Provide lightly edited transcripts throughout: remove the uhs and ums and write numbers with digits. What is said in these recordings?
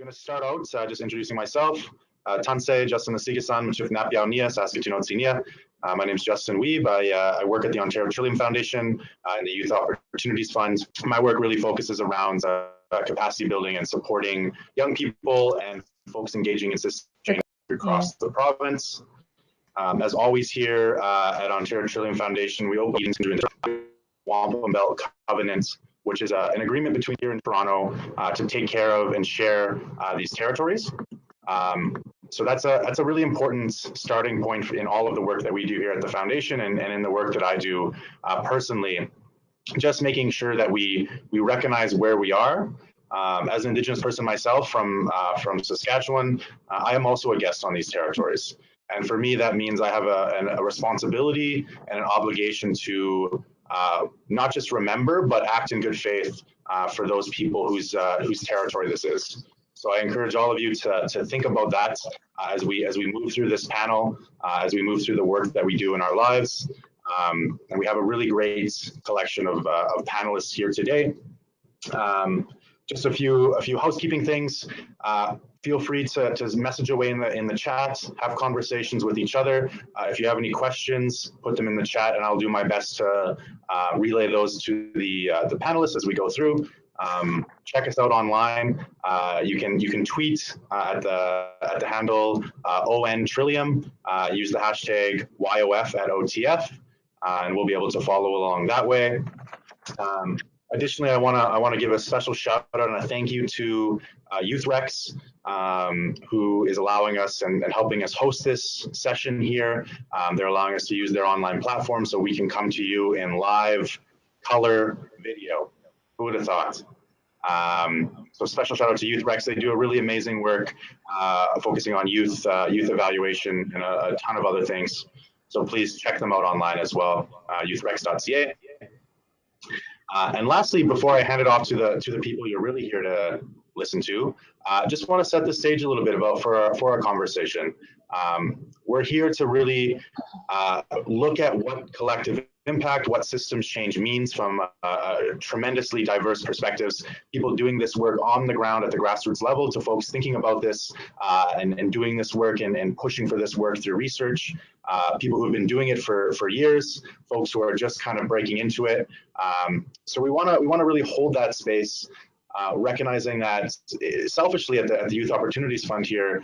going to start out just introducing myself. Tansei Justin Nasigasan, Machif Napiaunia, Saskatoon Tsinia. My name is Justin Weeb. I work at the Ontario Trillium Foundation and the Youth Opportunities Fund. My work really focuses around capacity building and supporting young people and folks engaging in system change across the province. As always here at Ontario Trillium Foundation, we open meetings during the Wampum Belt Covenant, which is an agreement between here in Toronto to take care of and share these territories. So that's a really important starting point in all of the work that we do here at the foundation and in the work that I do personally, just making sure that we recognize where we are. As an Indigenous person myself from Saskatchewan, I am also a guest on these territories. And for me, that means I have a responsibility and an obligation to not just remember, but act in good faith for those people whose territory this is. So I encourage all of you to think about that as we move through this panel, as we move through the work that we do in our lives. And we have a really great collection of panelists here today. Just a few housekeeping things. Feel free to message away in the chat, have conversations with each other. If you have any questions, put them in the chat, and I'll do my best to relay those to the panelists as we go through. Check us out online. You can tweet at the handle ON Trillium. Use the hashtag YOF at OTF, and we'll be able to follow along that way. Additionally, I want to give a special shout out and a thank you to YouthRex, who is allowing us and helping us host this session here. They're allowing us to use their online platform so we can come to you in live color video. Who would have thought? So special shout out to YouthRex. They do a really amazing work focusing on youth evaluation and a ton of other things. So please check them out online as well, youthrex.ca. And lastly, before I hand it off to the people you're really here to listen to, just want to set the stage a little bit for our conversation. We're here to really look at what collective impact, what systems change means from tremendously diverse perspectives, people doing this work on the ground at the grassroots level to folks thinking about this and doing this work and pushing for this work through research, people who've been doing it for years, folks who are just kind of breaking into it. So we want to really hold that space, recognizing that selfishly at the Youth Opportunities Fund here,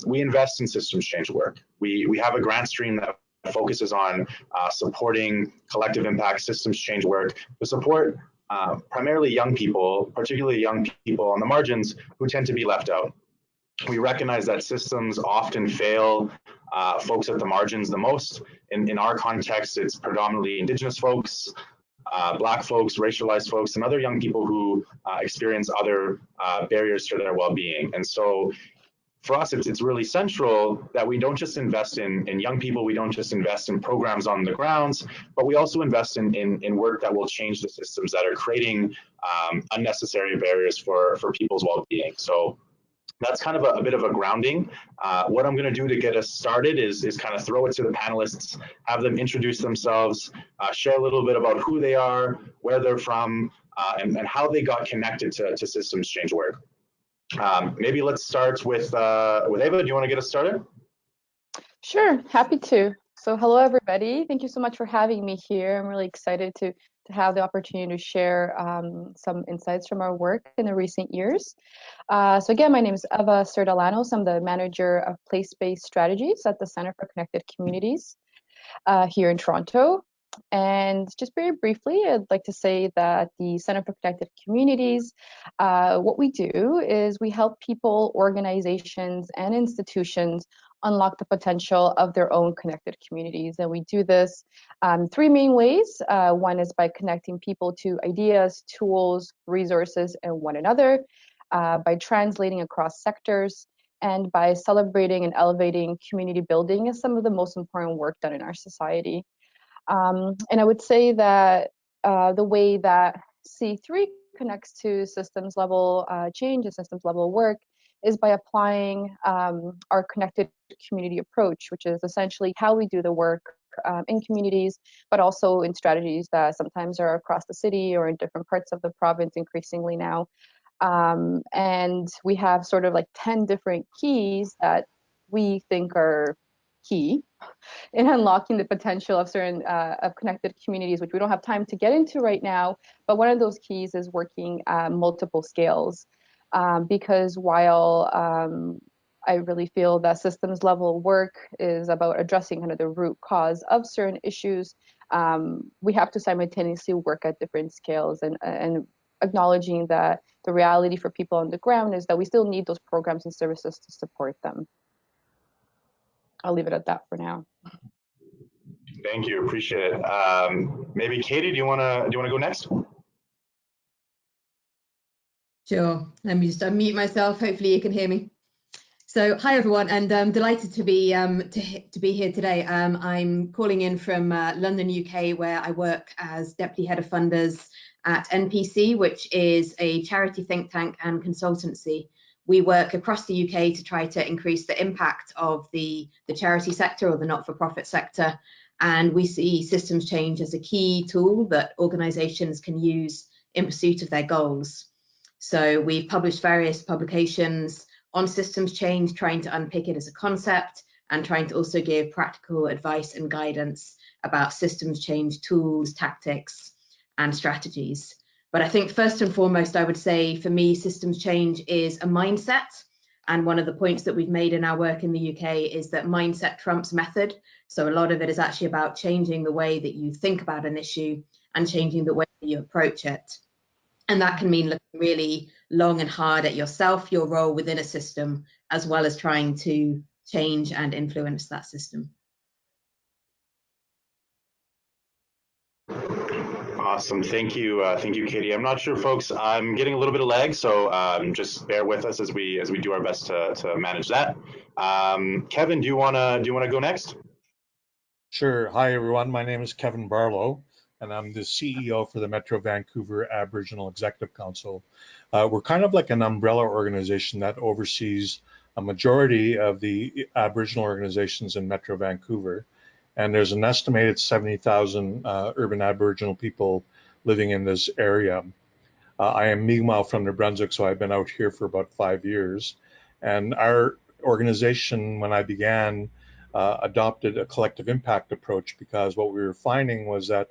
we invest in systems change work. We have a grant stream that focuses on supporting collective impact systems change work to support primarily young people, particularly young people on the margins who tend to be left out. We recognize that systems often fail folks at the margins the most. In our context, it's predominantly Indigenous folks, Black folks, racialized folks, and other young people who experience other barriers to their well-being. And so for us, it's really central that we don't just invest in young people, we don't just invest in programs on the grounds, but we also invest in work that will change the systems that are creating unnecessary barriers for people's well-being. So that's kind of a bit of a grounding. What I'm going to do to get us started is kind of throw it to the panelists, have them introduce themselves, share a little bit about who they are, where they're from, and how they got connected to systems change work. Maybe let's start with Ava. Do you want to get us started? Sure, happy to. So hello, everybody. Thank you so much for having me here. I'm really excited to have the opportunity to share some insights from our work in the recent years. So again, my name is Eva Serdalanos. I'm the manager of place-based strategies at the Center for Connected Communities here in Toronto. And just very briefly, I'd like to say that the Center for Connected Communities, what we do is we help people, organizations, and institutions unlock the potential of their own connected communities. And we do this three main ways. One is by connecting people to ideas, tools, resources, and one another, by translating across sectors, and by celebrating and elevating community building as some of the most important work done in our society. And I would say that the way that C3 connects to systems level change and systems level work is by applying our connected community approach, which is essentially how we do the work in communities, but also in strategies that sometimes are across the city or in different parts of the province increasingly now. And we have sort of like 10 different keys that we think are key in unlocking the potential of certain of connected communities, which we don't have time to get into right now. But one of those keys is working at multiple scales, because while I really feel that systems level work is about addressing kind of the root cause of certain issues, we have to simultaneously work at different scales, and acknowledging that the reality for people on the ground is that we still need those programs and services to support them. I'll leave it at that for now. Thank you, appreciate it. Maybe Katie, do you wanna go next? Sure. Let me just unmute myself. Hopefully you can hear me. So hi everyone, and I'm delighted to be here today. I'm calling in from London, UK, where I work as Deputy Head of Funders at NPC, which is a charity think tank and consultancy. We work across the UK to try to increase the impact of the charity sector or the not-for-profit sector, and we see systems change as a key tool that organisations can use in pursuit of their goals. So we've published various publications on systems change, trying to unpick it as a concept and trying to also give practical advice and guidance about systems change tools, tactics, and strategies. But I think first and foremost, I would say for me, systems change is a mindset. And one of the points that we've made in our work in the UK is that mindset trumps method. So a lot of it is actually about changing the way that you think about an issue and changing the way that you approach it. And that can mean looking really long and hard at yourself, your role within a system, as well as trying to change and influence that system. Awesome, thank you, Katie. I'm not sure, folks. I'm getting a little bit of lag, so just bear with us as we do our best to manage that. Kevin, do you wanna go next? Sure. Hi everyone. My name is Kevin Barlow, and I'm the CEO for the Metro Vancouver Aboriginal Executive Council. We're kind of like an umbrella organization that oversees a majority of the Aboriginal organizations in Metro Vancouver. And there's an estimated 70,000 urban Aboriginal people living in this area. I am Mi'kmaq from New Brunswick, so I've been out here for about 5 years. And our organization, when I began, adopted a collective impact approach, because what we were finding was that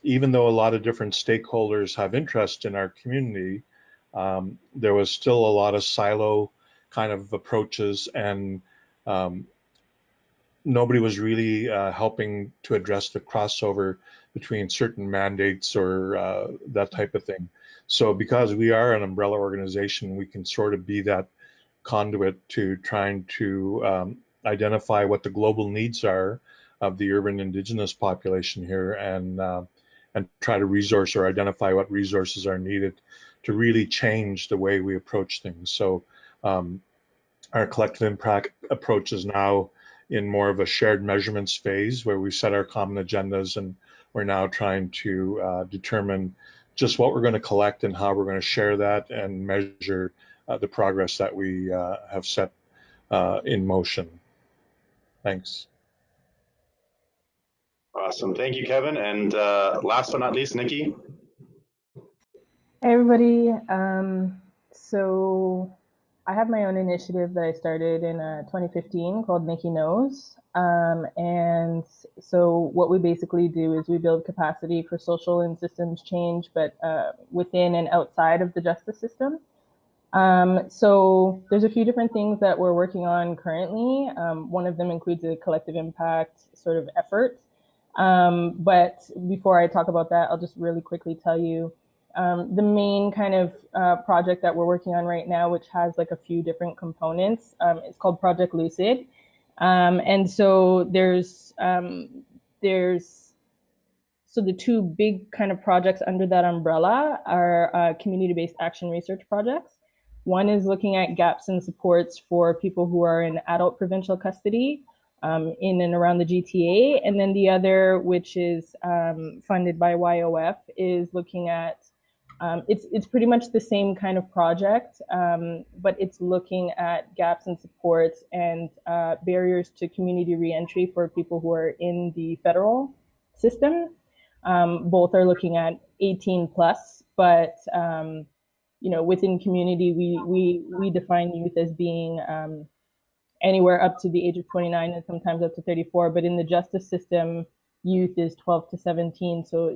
even though a lot of different stakeholders have interest in our community, there was still a lot of silo kind of approaches, and nobody was really helping to address the crossover between certain mandates or that type of thing. So because we are an umbrella organization, we can sort of be that conduit to trying to identify what the global needs are of the urban Indigenous population here, and try to resource or identify what resources are needed to really change the way we approach things. So our collective impact approach is now in more of a shared measurements phase, where we set our common agendas, and we're now trying to determine just what we're going to collect and how we're going to share that and measure the progress that we have set in motion. Thanks. Awesome, thank you, Kevin. And last but not least, Nikki. Hey everybody. So I have my own initiative that I started in 2015 called Nikki Knows. And so what we basically do is we build capacity for social and systems change, but within and outside of the justice system. So there's a few different things that we're working on currently. One of them includes a collective impact sort of effort. But before I talk about that, I'll just really quickly tell you the main kind of project that we're working on right now, which has like a few different components. It's called Project Lucid. And so so the two big kind of projects under that umbrella are community-based action research projects. One is looking at gaps in supports for people who are in adult provincial custody in and around the GTA. And then the other, which is funded by YOF, is looking at, it's pretty much the same kind of project, but it's looking at gaps in supports and barriers to community reentry for people who are in the federal system. Both are looking at 18 plus, but within community, we define youth as being anywhere up to the age of 29 and sometimes up to 34. But in the justice system, youth is 12 to 17. So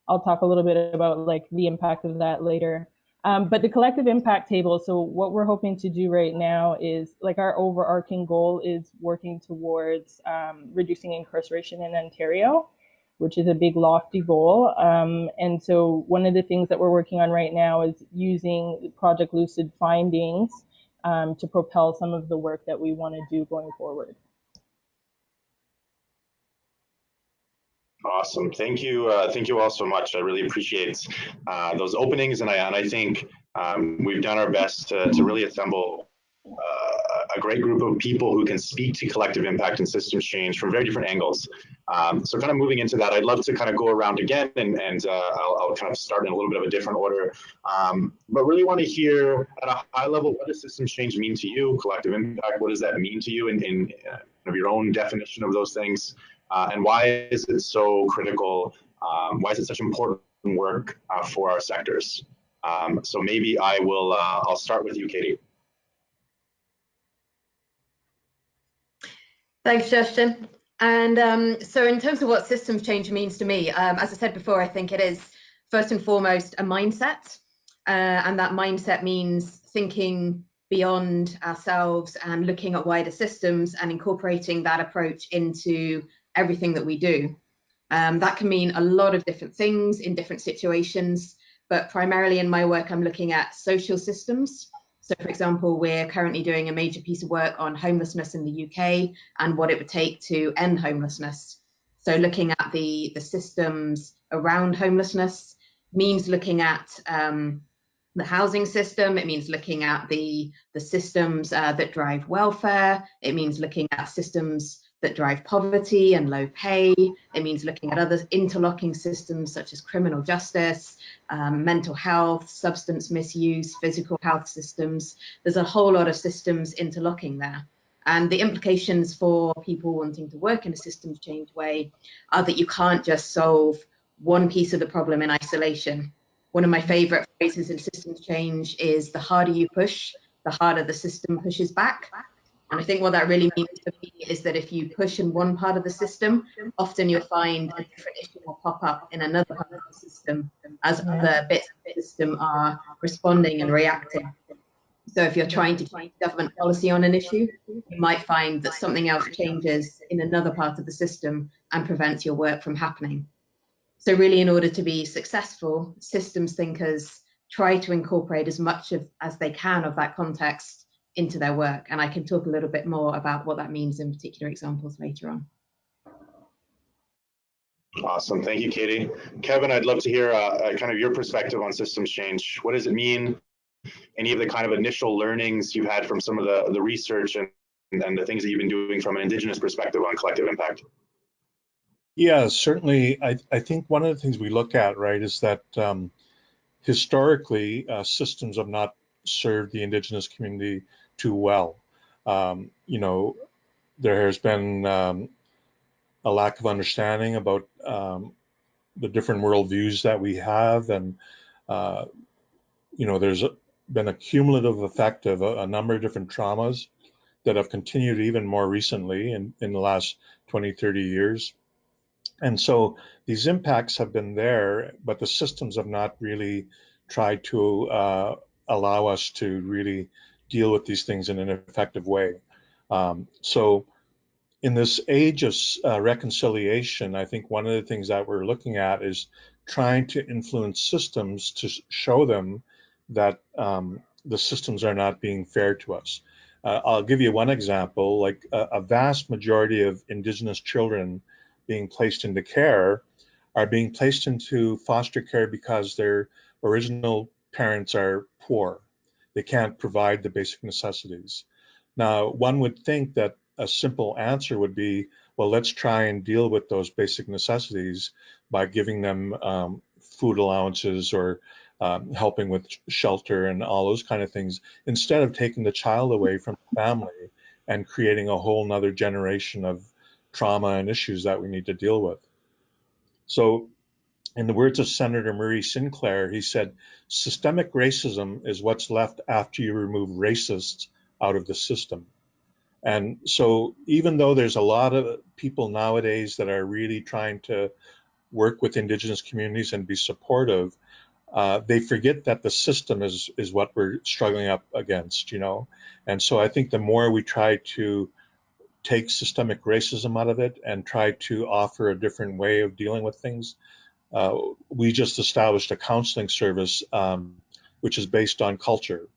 I'll talk a little bit about like the impact of that later. But the collective impact table, so what we're hoping to do right now is, like, our overarching goal is working towards reducing incarceration in Ontario, which is a big lofty goal. And so one of the things that we're working on right now is using Project Lucid findings to propel some of the work that we want to do going forward. Awesome. Thank you all so much. I really appreciate those openings, and I think we've done our best to really assemble a great group of people who can speak to collective impact and systems change from very different angles. So kind of moving into that, I'd love to kind of go around again, and I'll kind of start in a little bit of a different order, but really want to hear at a high level, what does systems change mean to you? Collective impact, what does that mean to you in your own definition of those things? And why is it so critical? Why is it such important work for our sectors? So maybe I'll start with you, Katie. Thanks, Justin. And so in terms of what systems change means to me, as I said before, I think it is first and foremost a mindset. And that mindset means thinking beyond ourselves and looking at wider systems and incorporating that approach into everything that we do. That can mean a lot of different things in different situations, but primarily in my work, I'm looking at social systems. So for example, we're currently doing a major piece of work on homelessness in the UK and what it would take to end homelessness. So looking at the systems around homelessness means looking at the housing system. It means looking at the systems that drive welfare. It means looking at systems that drive poverty and low pay. It means looking at other interlocking systems such as criminal justice, mental health, substance misuse, physical health systems. There's a whole lot of systems interlocking there. And the implications for people wanting to work in a systems change way are that you can't just solve one piece of the problem in isolation. One of my favorite phrases in systems change is, the harder you push, the harder the system pushes back. And I think what that really means for me is that if you push in one part of the system, often you'll find a different issue will pop up in another part of the system as other bits of the system are responding and reacting. So if you're trying to change government policy on an issue, you might find that something else changes in another part of the system and prevents your work from happening. So really, in order to be successful, systems thinkers try to incorporate as much as they can of that context into their work. And I can talk a little bit more about what that means in particular examples later on. Awesome. Thank you, Katie. Kevin, I'd love to hear kind of your perspective on systems change. What does it mean? Any of the kind of initial learnings you've had from some of the research and the things that you've been doing from an Indigenous perspective on collective impact? Yeah, certainly. I think one of the things we look at, right, is that historically systems have not served the Indigenous community too well. There has been a lack of understanding about the different worldviews that we have, and there's been a cumulative effect of a number of different traumas that have continued even more recently in the last 20, 30 years. And so these impacts have been there, but the systems have not really tried to allow us to really deal with these things in an effective way. So in this age of reconciliation, I think one of the things that we're looking at is trying to influence systems to show them that the systems are not being fair to us. I'll give you one example. Like a vast majority of Indigenous children being placed into care are being placed into foster care because their original parents are poor. They can't provide the basic necessities. Now, one would think that a simple answer would be, well, let's try and deal with those basic necessities by giving them food allowances or helping with shelter and all those kind of things, instead of taking the child away from the family and creating a whole nother generation of trauma and issues that we need to deal with. So in the words of Senator Murray Sinclair, he said, systemic racism is what's left after you remove racists out of the system. And so even though there's a lot of people nowadays that are really trying to work with Indigenous communities and be supportive, they forget that the system is what we're struggling up against, you know. And so I think the more we try to take systemic racism out of it and try to offer a different way of dealing with things, we just established a counseling service which is based on culture,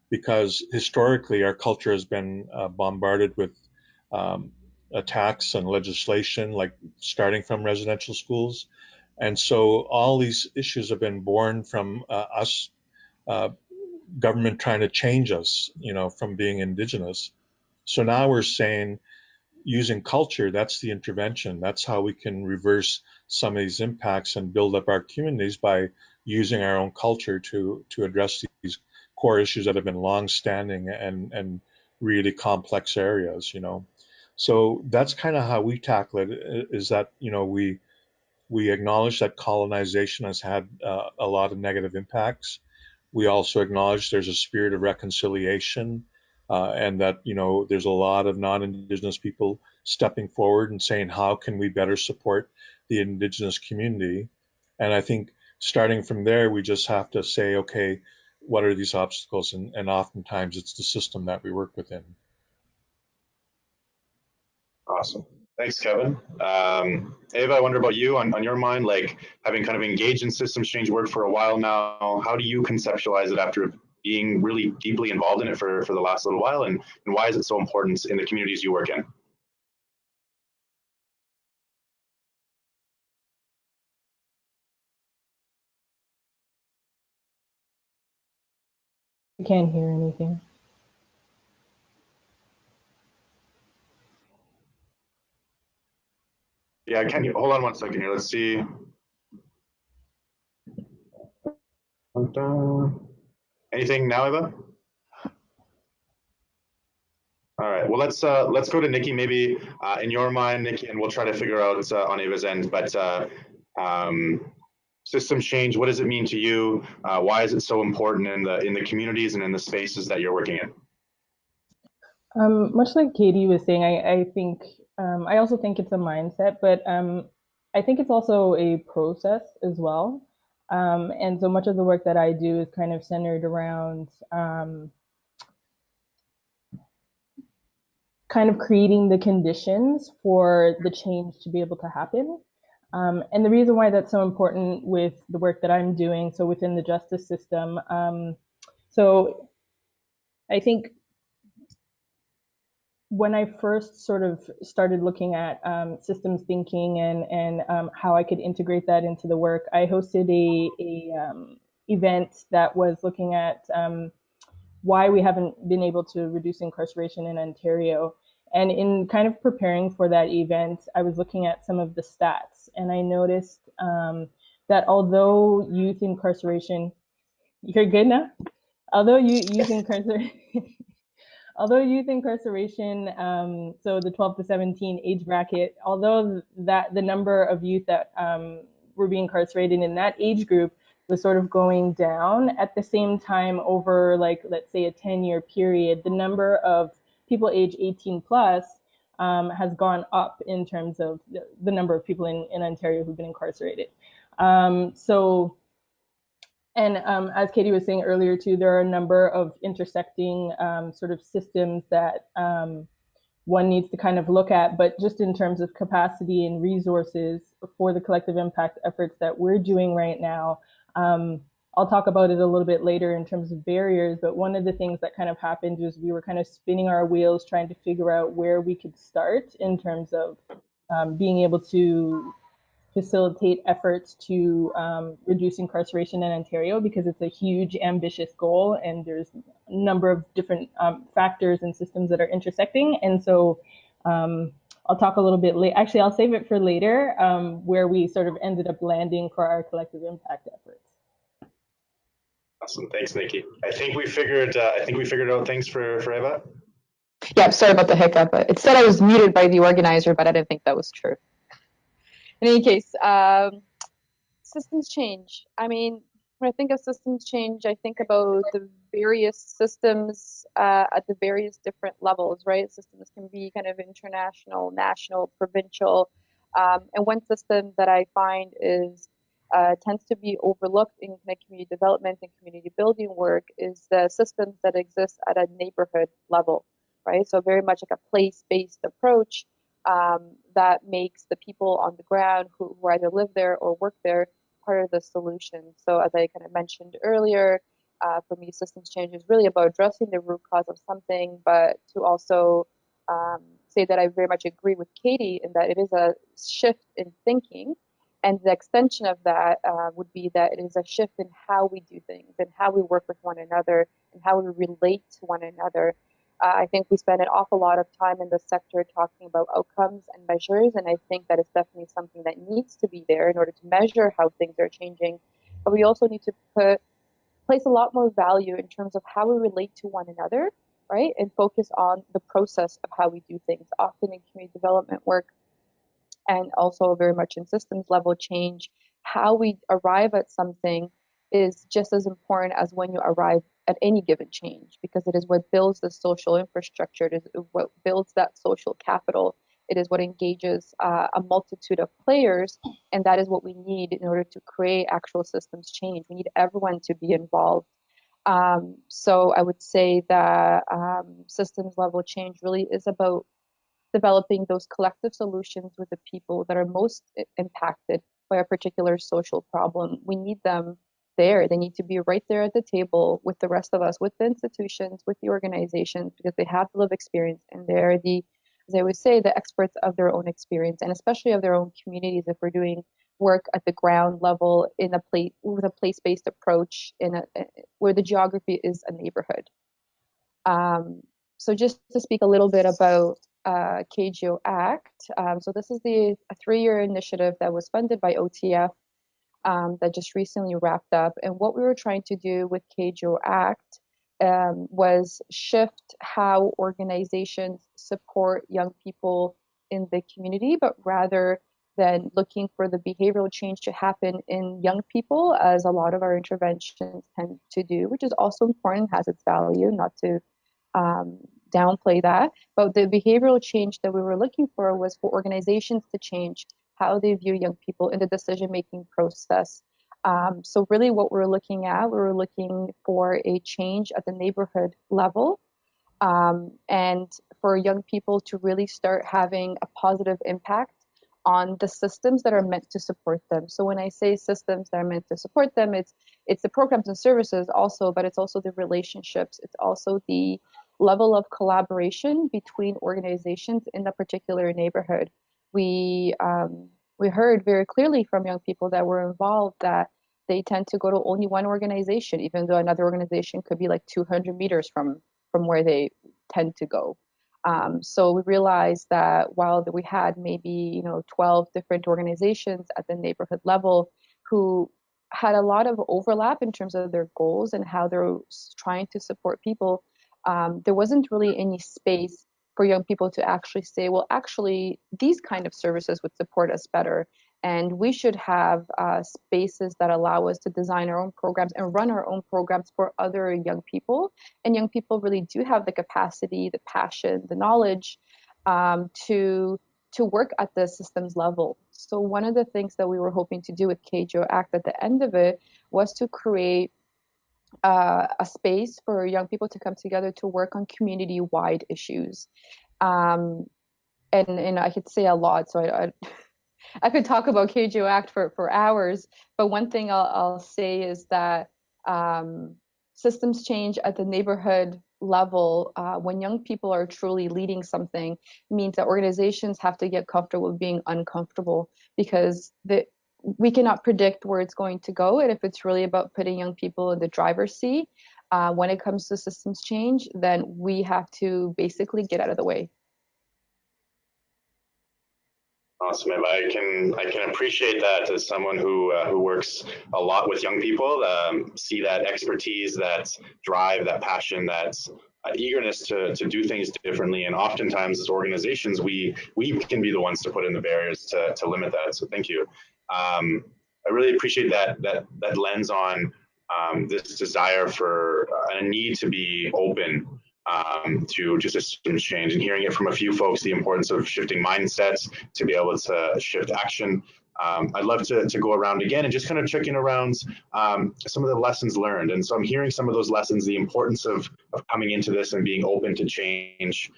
because historically our culture has been bombarded with um, attacks and legislation, like starting from residential schools. And so all these issues have been born from us, uh, government trying to change us, you know, from being Indigenous. So now we're saying, using culture, that's the intervention. That's how we can reverse some of these impacts and build up our communities, by using our own culture to address these core issues that have been long-standing and really complex areas, you know. So that's kind of how we tackle it, is that, you know, we acknowledge that colonization has had a lot of negative impacts. We also acknowledge there's a spirit of reconciliation, and that, you know, there's a lot of non-Indigenous people stepping forward and saying, how can we better support the Indigenous community? And I think starting from there, we just have to say, okay, what are these obstacles? And oftentimes it's the system that we work within. Awesome. Thanks, Kevin. Ava, I wonder about you, on your mind, like having kind of engaged in systems change work for a while now, how do you conceptualize it after being really deeply involved in it for the last little while, and why is it so important in the communities you work in? I can't hear anything. Yeah, can you hold on one second here? Let's see. Anything now, Eva? All right. Well, let's go to Nikki. Maybe in your mind, Nikki, and we'll try to figure out on Ava's end. But system change, what does it mean to you? Why is it so important in the communities and in the spaces that you're working in? Much like Katie was saying, I think I also think it's a mindset, but I think it's also a process as well. And so much of the work that I do is kind of centered around kind of creating the conditions for the change to be able to happen. And the reason why that's so important with the work that I'm doing, so within the justice system, so I think when I first sort of started looking at systems thinking and how I could integrate that into the work, I hosted a event that was looking at why we haven't been able to reduce incarceration in Ontario. And in kind of preparing for that event, I was looking at some of the stats, and I noticed that although youth incarceration, you're good now? Although youth incarceration, although youth incarceration, so the 12 to 17 age bracket, although that the number of youth that were being incarcerated in that age group was sort of going down, at the same time, over like, let's say a 10-year period, the number of people age 18 plus has gone up in terms of the number of people in Ontario who've been incarcerated. And as Katie was saying earlier too, there are a number of intersecting sort of systems that one needs to kind of look at, but just in terms of capacity and resources for the collective impact efforts that we're doing right now, I'll talk about it a little bit later in terms of barriers, but one of the things that kind of happened was we were kind of spinning our wheels trying to figure out where we could start in terms of being able to facilitate efforts to reduce incarceration in Ontario, because it's a huge, ambitious goal, and there's a number of different factors and systems that are intersecting. And so I'll talk a little bit later. Actually, I'll save it for later, where we sort of ended up landing for our collective impact efforts. Awesome. Thanks, Nikki. I think we figured out things for Eva. Yeah, sorry about the hiccup. It said I was muted by the organizer, but I didn't think that was true. In any case, systems change. I mean, when I think of systems change, I think about the various systems at the various different levels, right? Systems can be kind of international, national, provincial. And one system that I find is tends to be overlooked in kind of community development and community building work is the systems that exist at a neighborhood level, right? So very much like a place-based approach that makes the people on the ground who either live there or work there part of the solution. So as I kind of mentioned earlier, for me, systems change is really about addressing the root cause of something, but to also say that I very much agree with Katie in that it is a shift in thinking. And the extension of that would be that it is a shift in how we do things and how we work with one another and how we relate to one another. I think we spend an awful lot of time in the sector talking about outcomes and measures, and I think that is definitely something that needs to be there in order to measure how things are changing. But we also need to place a lot more value in terms of how we relate to one another, right? And focus on the process of how we do things. Often in community development work, and also very much in systems level change, how we arrive at something is just as important as when you arrive at any given change, because it is what builds the social infrastructure, it is what builds that social capital, it is what engages a multitude of players, and that is what we need in order to create actual systems change. We need everyone to be involved. So I would say that systems level change really is about developing those collective solutions with the people that are most impacted by a particular social problem. We need them there. They need to be right there at the table with the rest of us, with the institutions, with the organizations, because they have the lived experience and they're the, as I always say, the experts of their own experience and especially of their own communities. If we're doing work at the ground level in a place with a place-based approach where the geography is a neighborhood. So just to speak a little bit about KGO Act. So this is a 3-year initiative that was funded by OTF that just recently wrapped up. And what we were trying to do with KGO Act was shift how organizations support young people in the community, but rather than looking for the behavioral change to happen in young people, as a lot of our interventions tend to do, which is also important, has its value, not to downplay that. But the behavioral change that we were looking for was for organizations to change how they view young people in the decision-making process. So really what we're looking at, we were looking for a change at the neighborhood level, and for young people to really start having a positive impact on the systems that are meant to support them. So when I say systems that are meant to support them, it's the programs and services also, but it's also the relationships. It's also the level of collaboration between organizations in a particular neighborhood. We heard very clearly from young people that were involved that they tend to go to only one organization, even though another organization could be like 200 meters from where they tend to go. So we realized that while we had maybe 12 different organizations at the neighborhood level who had a lot of overlap in terms of their goals and how they're trying to support people, there wasn't really any space for young people to actually say, well, actually, these kind of services would support us better. And we should have spaces that allow us to design our own programs and run our own programs for other young people. And young people really do have the capacity, the passion, the knowledge to work at the systems level. So one of the things that we were hoping to do with KGO Act at the end of it was to create a space for young people to come together to work on community-wide issues. And I could say a lot, so I could talk about KGO Act for hours, but one thing I'll say is that systems change at the neighborhood level, when young people are truly leading something, means that organizations have to get comfortable with being uncomfortable, because we cannot predict where it's going to go. And if it's really about putting young people in the driver's seat, when it comes to systems change, then we have to basically get out of the way. Awesome. I can appreciate that as someone who works a lot with young people, see that expertise, that drive, that passion, that eagerness to do things differently. And oftentimes as organizations, we can be the ones to put in the barriers to limit that. So thank you. I I really appreciate that lens on this desire for a need to be open to just systems change, and hearing it from a few folks, the importance of shifting mindsets to be able to shift action. I'd love to go around again and just kind of check in around some of the lessons learned. And so I'm hearing some of those lessons, the importance of coming into this and being open to change,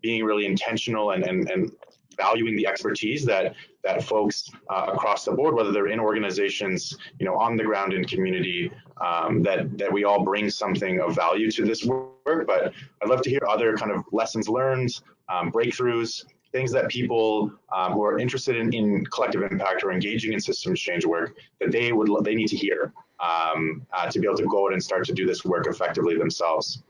being really intentional and valuing the expertise that folks across the board, whether they're in organizations, on the ground in community, that we all bring something of value to this work. But I'd love to hear other kind of lessons learned, breakthroughs, things that people who are interested in collective impact or engaging in systems change work, that they need to hear to be able to go out and start to do this work effectively themselves.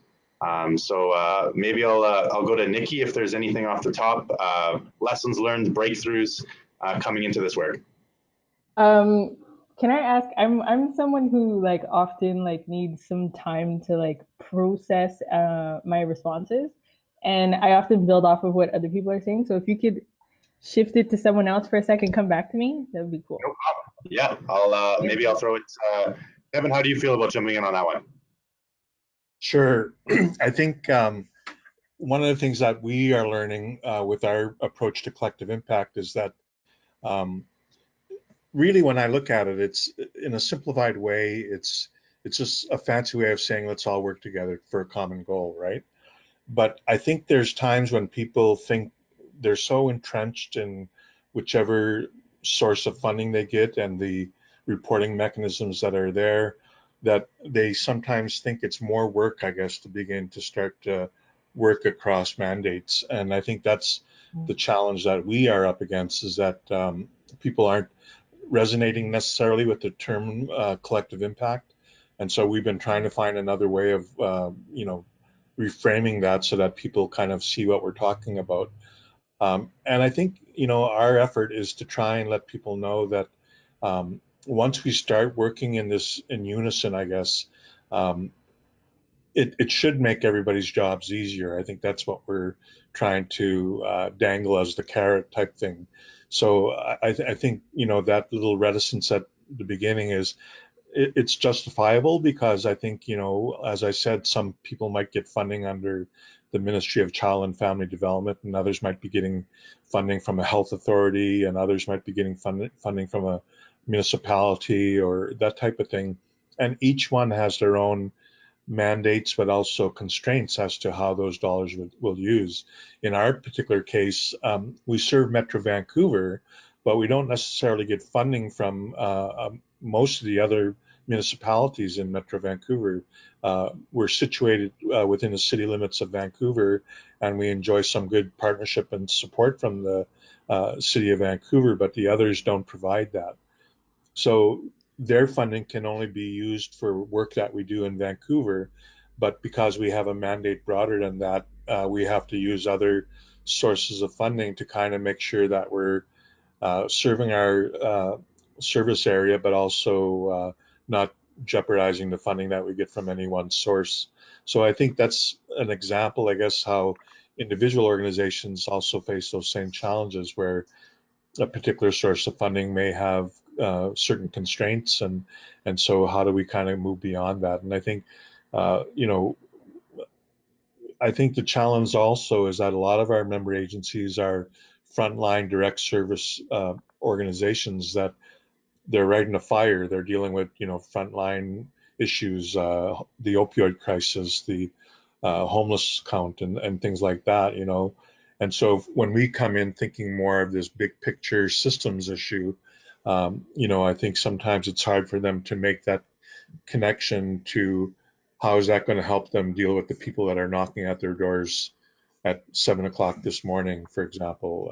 So maybe I'll go to Nikki if there's anything off the top, lessons learned, breakthroughs coming into this work. Can I ask? I'm someone who often needs some time to process my responses, and I often build off of what other people are saying. So if you could shift it to someone else for a second, come back to me, that would be cool. No problem. Yeah, maybe I'll throw it. Evan, how do you feel about jumping in on that one? Sure. I think one of the things that we are learning with our approach to collective impact is that really, when I look at it, it's in a simplified way. It's just a fancy way of saying let's all work together for a common goal, right? But I think there's times when people think they're so entrenched in whichever source of funding they get and the reporting mechanisms that are there, that they sometimes think it's more work, I guess, to begin to start to work across mandates. And I think that's the challenge that we are up against, is that people aren't resonating necessarily with the term collective impact. And so we've been trying to find another way of, reframing that so that people kind of see what we're talking about. And I think, our effort is to try and let people know that once we start working in unison, I guess, it should make everybody's jobs easier. I think that's what we're trying to dangle as the carrot type thing. So I think, that little reticence at the beginning it's justifiable, because I think, as I said, some people might get funding under the Ministry of Child and Family Development, and others might be getting funding from a health authority, and others might be getting funding from a municipality or that type of thing. And each one has their own mandates, but also constraints as to how those dollars will use. In our particular case, we serve Metro Vancouver, but we don't necessarily get funding from most of the other municipalities in Metro Vancouver. We're situated within the city limits of Vancouver, and we enjoy some good partnership and support from the city of Vancouver, but the others don't provide that. So their funding can only be used for work that we do in Vancouver, but because we have a mandate broader than that, we have to use other sources of funding to kind of make sure that we're serving our service area, but also not jeopardizing the funding that we get from any one source. So I think that's an example, I guess, how individual organizations also face those same challenges, where a particular source of funding may have certain constraints, and so how do we kind of move beyond that? And I think I think the challenge also is that a lot of our member agencies are frontline direct service organizations, that they're right in a fire. They're dealing with frontline issues, the opioid crisis, the homeless count, and things like that. And so when we come in thinking more of this big picture systems issue, I think sometimes it's hard for them to make that connection to how is that going to help them deal with the people that are knocking at their doors at 7 o'clock this morning, for example.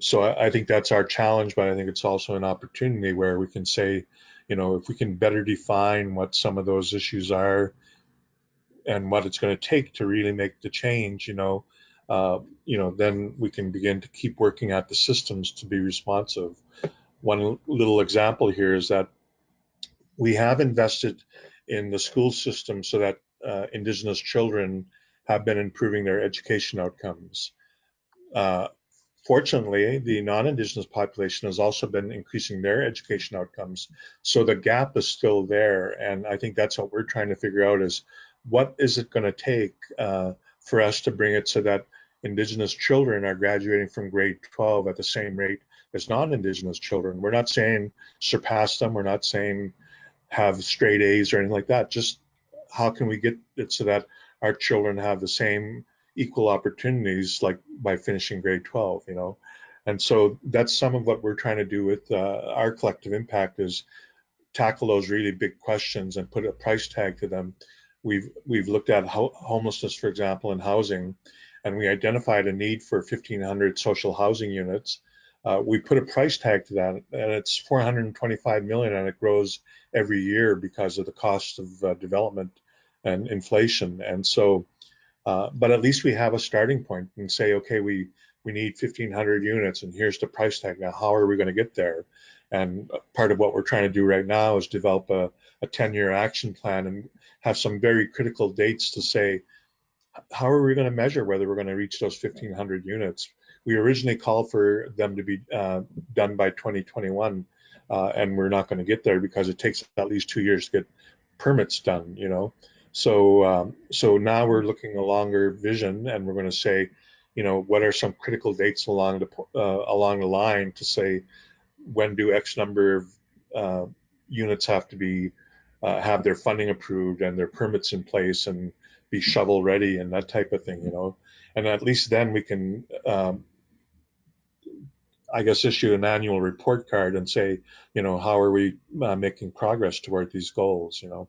So I think that's our challenge, but I think it's also an opportunity where we can say, if we can better define what some of those issues are and what it's going to take to really make the change, then we can begin to keep working at the systems to be responsive. One little example here is that we have invested in the school system so that Indigenous children have been improving their education outcomes. fortunately, the non-Indigenous population has also been increasing their education outcomes. So the gap is still there. And I think that's what we're trying to figure out is what is it going to take for us to bring it so that Indigenous children are graduating from grade 12 at the same rate as non-Indigenous children. We're not saying surpass them. We're not saying have straight A's or anything like that. Just how can we get it so that our children have the same equal opportunities like by finishing grade 12, you know? And so that's some of what we're trying to do with our collective impact is tackle those really big questions and put a price tag to them. We've looked at homelessness, for example, in housing, and we identified a need for 1,500 social housing units. We put a price tag to that, and it's 425 million, and it grows every year because of the cost of development and inflation. And so, but at least we have a starting point and say, okay, we need 1,500 units, and here's the price tag. Now, how are we going to get there? And part of what we're trying to do right now is develop a 10-year action plan and have some very critical dates to say, how are we going to measure whether we're going to reach those 1,500 units? We originally called for them to be done by 2021, and we're not going to get there because it takes at least 2 years to get permits done, you know? So, so now we're looking a longer vision, and we're going to say, you know, what are some critical dates along the line to say, when do X number of units have to be have their funding approved and their permits in place and be shovel ready and that type of thing, you know? And at least then we can, I guess, issue an annual report card and say, you know, how are we making progress toward these goals, you know?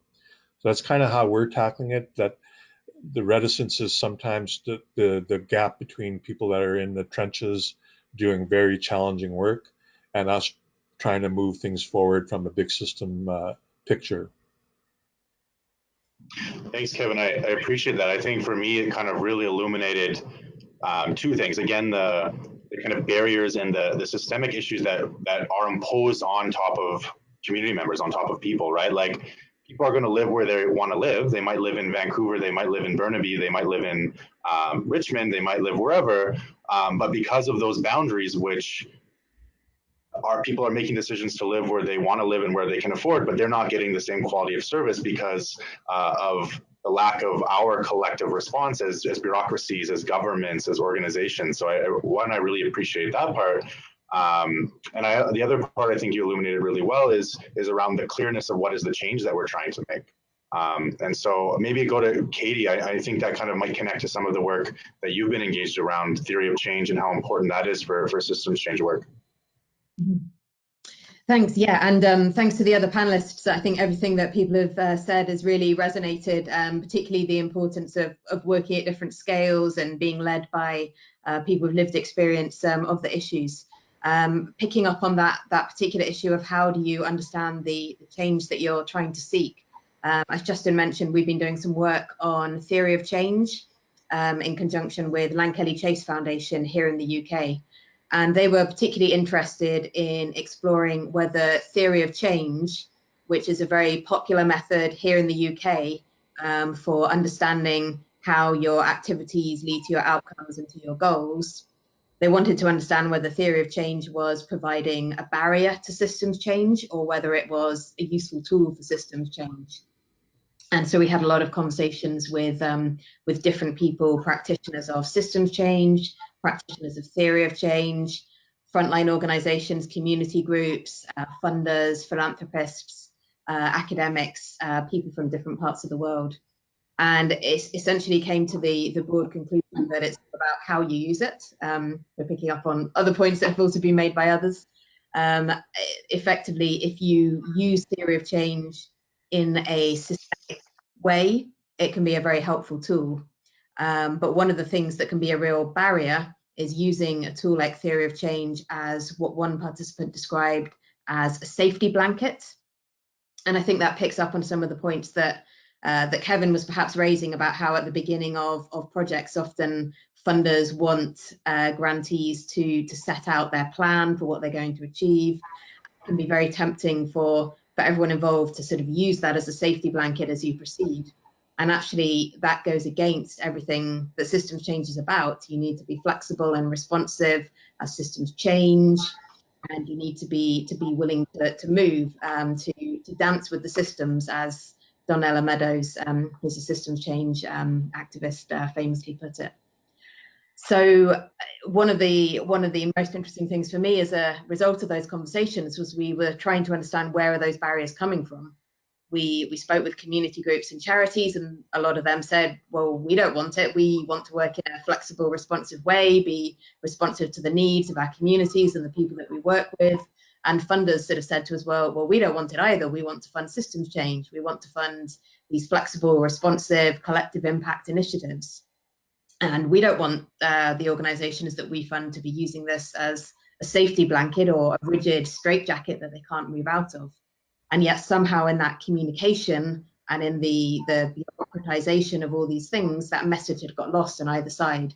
So that's kind of how we're tackling it. That the reticence is sometimes the gap between people that are in the trenches doing very challenging work and us trying to move things forward from a big system picture. Thanks, Kevin. I appreciate that. I think for me, it kind of really illuminated two things. Again, the kind of barriers and the systemic issues that are imposed on top of community members, on top of people, right? Like, people are going to live where they want to live. They might live in Vancouver, they might live in Burnaby, they might live in Richmond, they might live wherever. But because of those boundaries, which people are making decisions to live where they want to live and where they can afford, but they're not getting the same quality of service because of the lack of our collective response as bureaucracies, as governments, as organizations. So I really appreciate that part. And the other part I think you illuminated really well is around the clearness of what is the change that we're trying to make. And so maybe go to Katie. I think that kind of might connect to some of the work that you've been engaged around theory of change and how important that is for systems change work. Thanks. Yeah, and thanks to the other panelists. I think everything that people have said has really resonated, particularly the importance of working at different scales and being led by people with lived experience of the issues. Picking up on that particular issue of how do you understand the change that you're trying to seek. As Justin mentioned, we've been doing some work on theory of change in conjunction with Lankelly Chase Foundation here in the UK. And they were particularly interested in exploring whether theory of change, which is a very popular method here in the UK for understanding how your activities lead to your outcomes and to your goals, they wanted to understand whether theory of change was providing a barrier to systems change or whether it was a useful tool for systems change. And so we had a lot of conversations with different people, practitioners of systems change, practitioners of theory of change, frontline organizations, community groups, funders, philanthropists, academics, people from different parts of the world. And it essentially came to the broad conclusion that it's about how you use it. We're picking up on other points that have also been made by others. Effectively, if you use theory of change in a systemic way, it can be a very helpful tool. But one of the things that can be a real barrier is using a tool like theory of change as what one participant described as a safety blanket. And I think that picks up on some of the points that Kevin was perhaps raising about how at the beginning of projects, often funders want grantees to set out their plan for what they're going to achieve. It can be very tempting for everyone involved to sort of use that as a safety blanket as you proceed. And actually that goes against everything that systems change is about. You need to be flexible and responsive as systems change, and you need to be willing to move, to dance with the systems, as Donella Meadows, who's a systems change activist, famously put it. So one of the most interesting things for me as a result of those conversations was we were trying to understand where are those barriers coming from. We spoke with community groups and charities, and a lot of them said, well, we don't want it. We want to work in a flexible, responsive way, be responsive to the needs of our communities and the people that we work with. And funders sort of said to us, well, we don't want it either. We want to fund systems change. We want to fund these flexible, responsive, collective impact initiatives. And we don't want the organizations that we fund to be using this as a safety blanket or a rigid straitjacket that they can't move out of. And yet somehow in that communication and in the bureaucratization of all these things, that message had got lost on either side.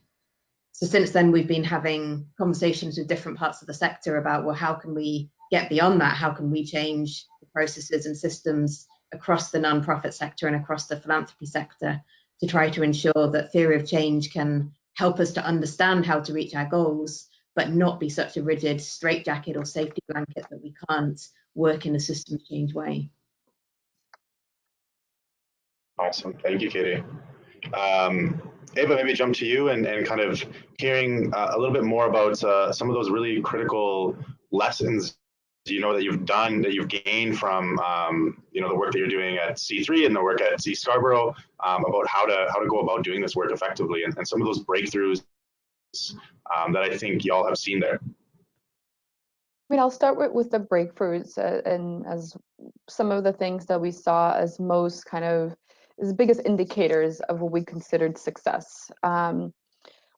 So since then, we've been having conversations with different parts of the sector about, well, how can we get beyond that? How can we change the processes and systems across the nonprofit sector and across the philanthropy sector to try to ensure that theory of change can help us to understand how to reach our goals, but not be such a rigid straitjacket or safety blanket that we can't work in a systems change way. Awesome. Thank you, Katie. Ava, maybe jump to you and kind of hearing a little bit more about some of those really critical lessons, you know, that you've done, that you've gained from, you know, the work that you're doing at C3 and the work at C Scarborough, about how to go about doing this work effectively, and some of those breakthroughs that I think y'all have seen there. I mean, I'll start with the breakthroughs and as some of the things that we saw as most kind of as biggest indicators of what we considered success.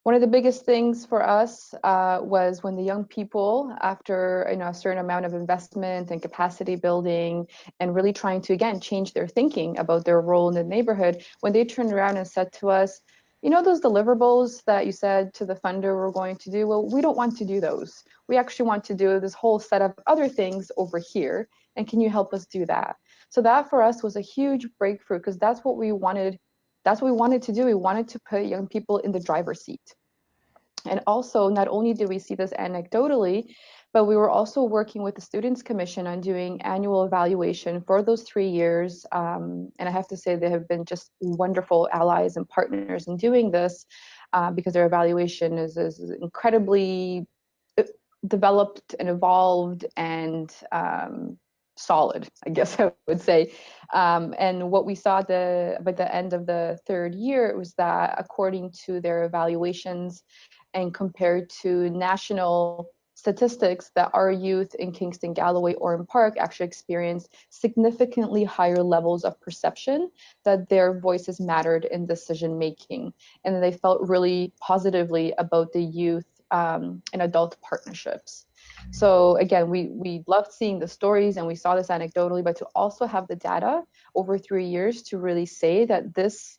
One of the biggest things for us was when the young people, after a certain amount of investment and capacity building, and really trying to again change their thinking about their role in the neighborhood, when they turned around and said to us, you know, those deliverables that you said to the funder we're going to do, well, we don't want to do those. We actually want to do this whole set of other things over here, and can you help us do that? So that for us was a huge breakthrough, because that's what we wanted. That's what we wanted to do. We wanted to put young people in the driver's seat. And also, not only did we see this anecdotally, but we were also working with the Students' Commission on doing annual evaluation for those 3 years. And I have to say they have been just wonderful allies and partners in doing this, because their evaluation is incredibly developed and evolved and solid, I guess I would say. And what we saw by the end of the 3rd year was that according to their evaluations and compared to national statistics, that our youth in Kingston, Galloway, Oran Park actually experienced significantly higher levels of perception that their voices mattered in decision making, and they felt really positively about the youth and adult partnerships. So again, we loved seeing the stories, and we saw this anecdotally, but to also have the data over 3 years to really say that this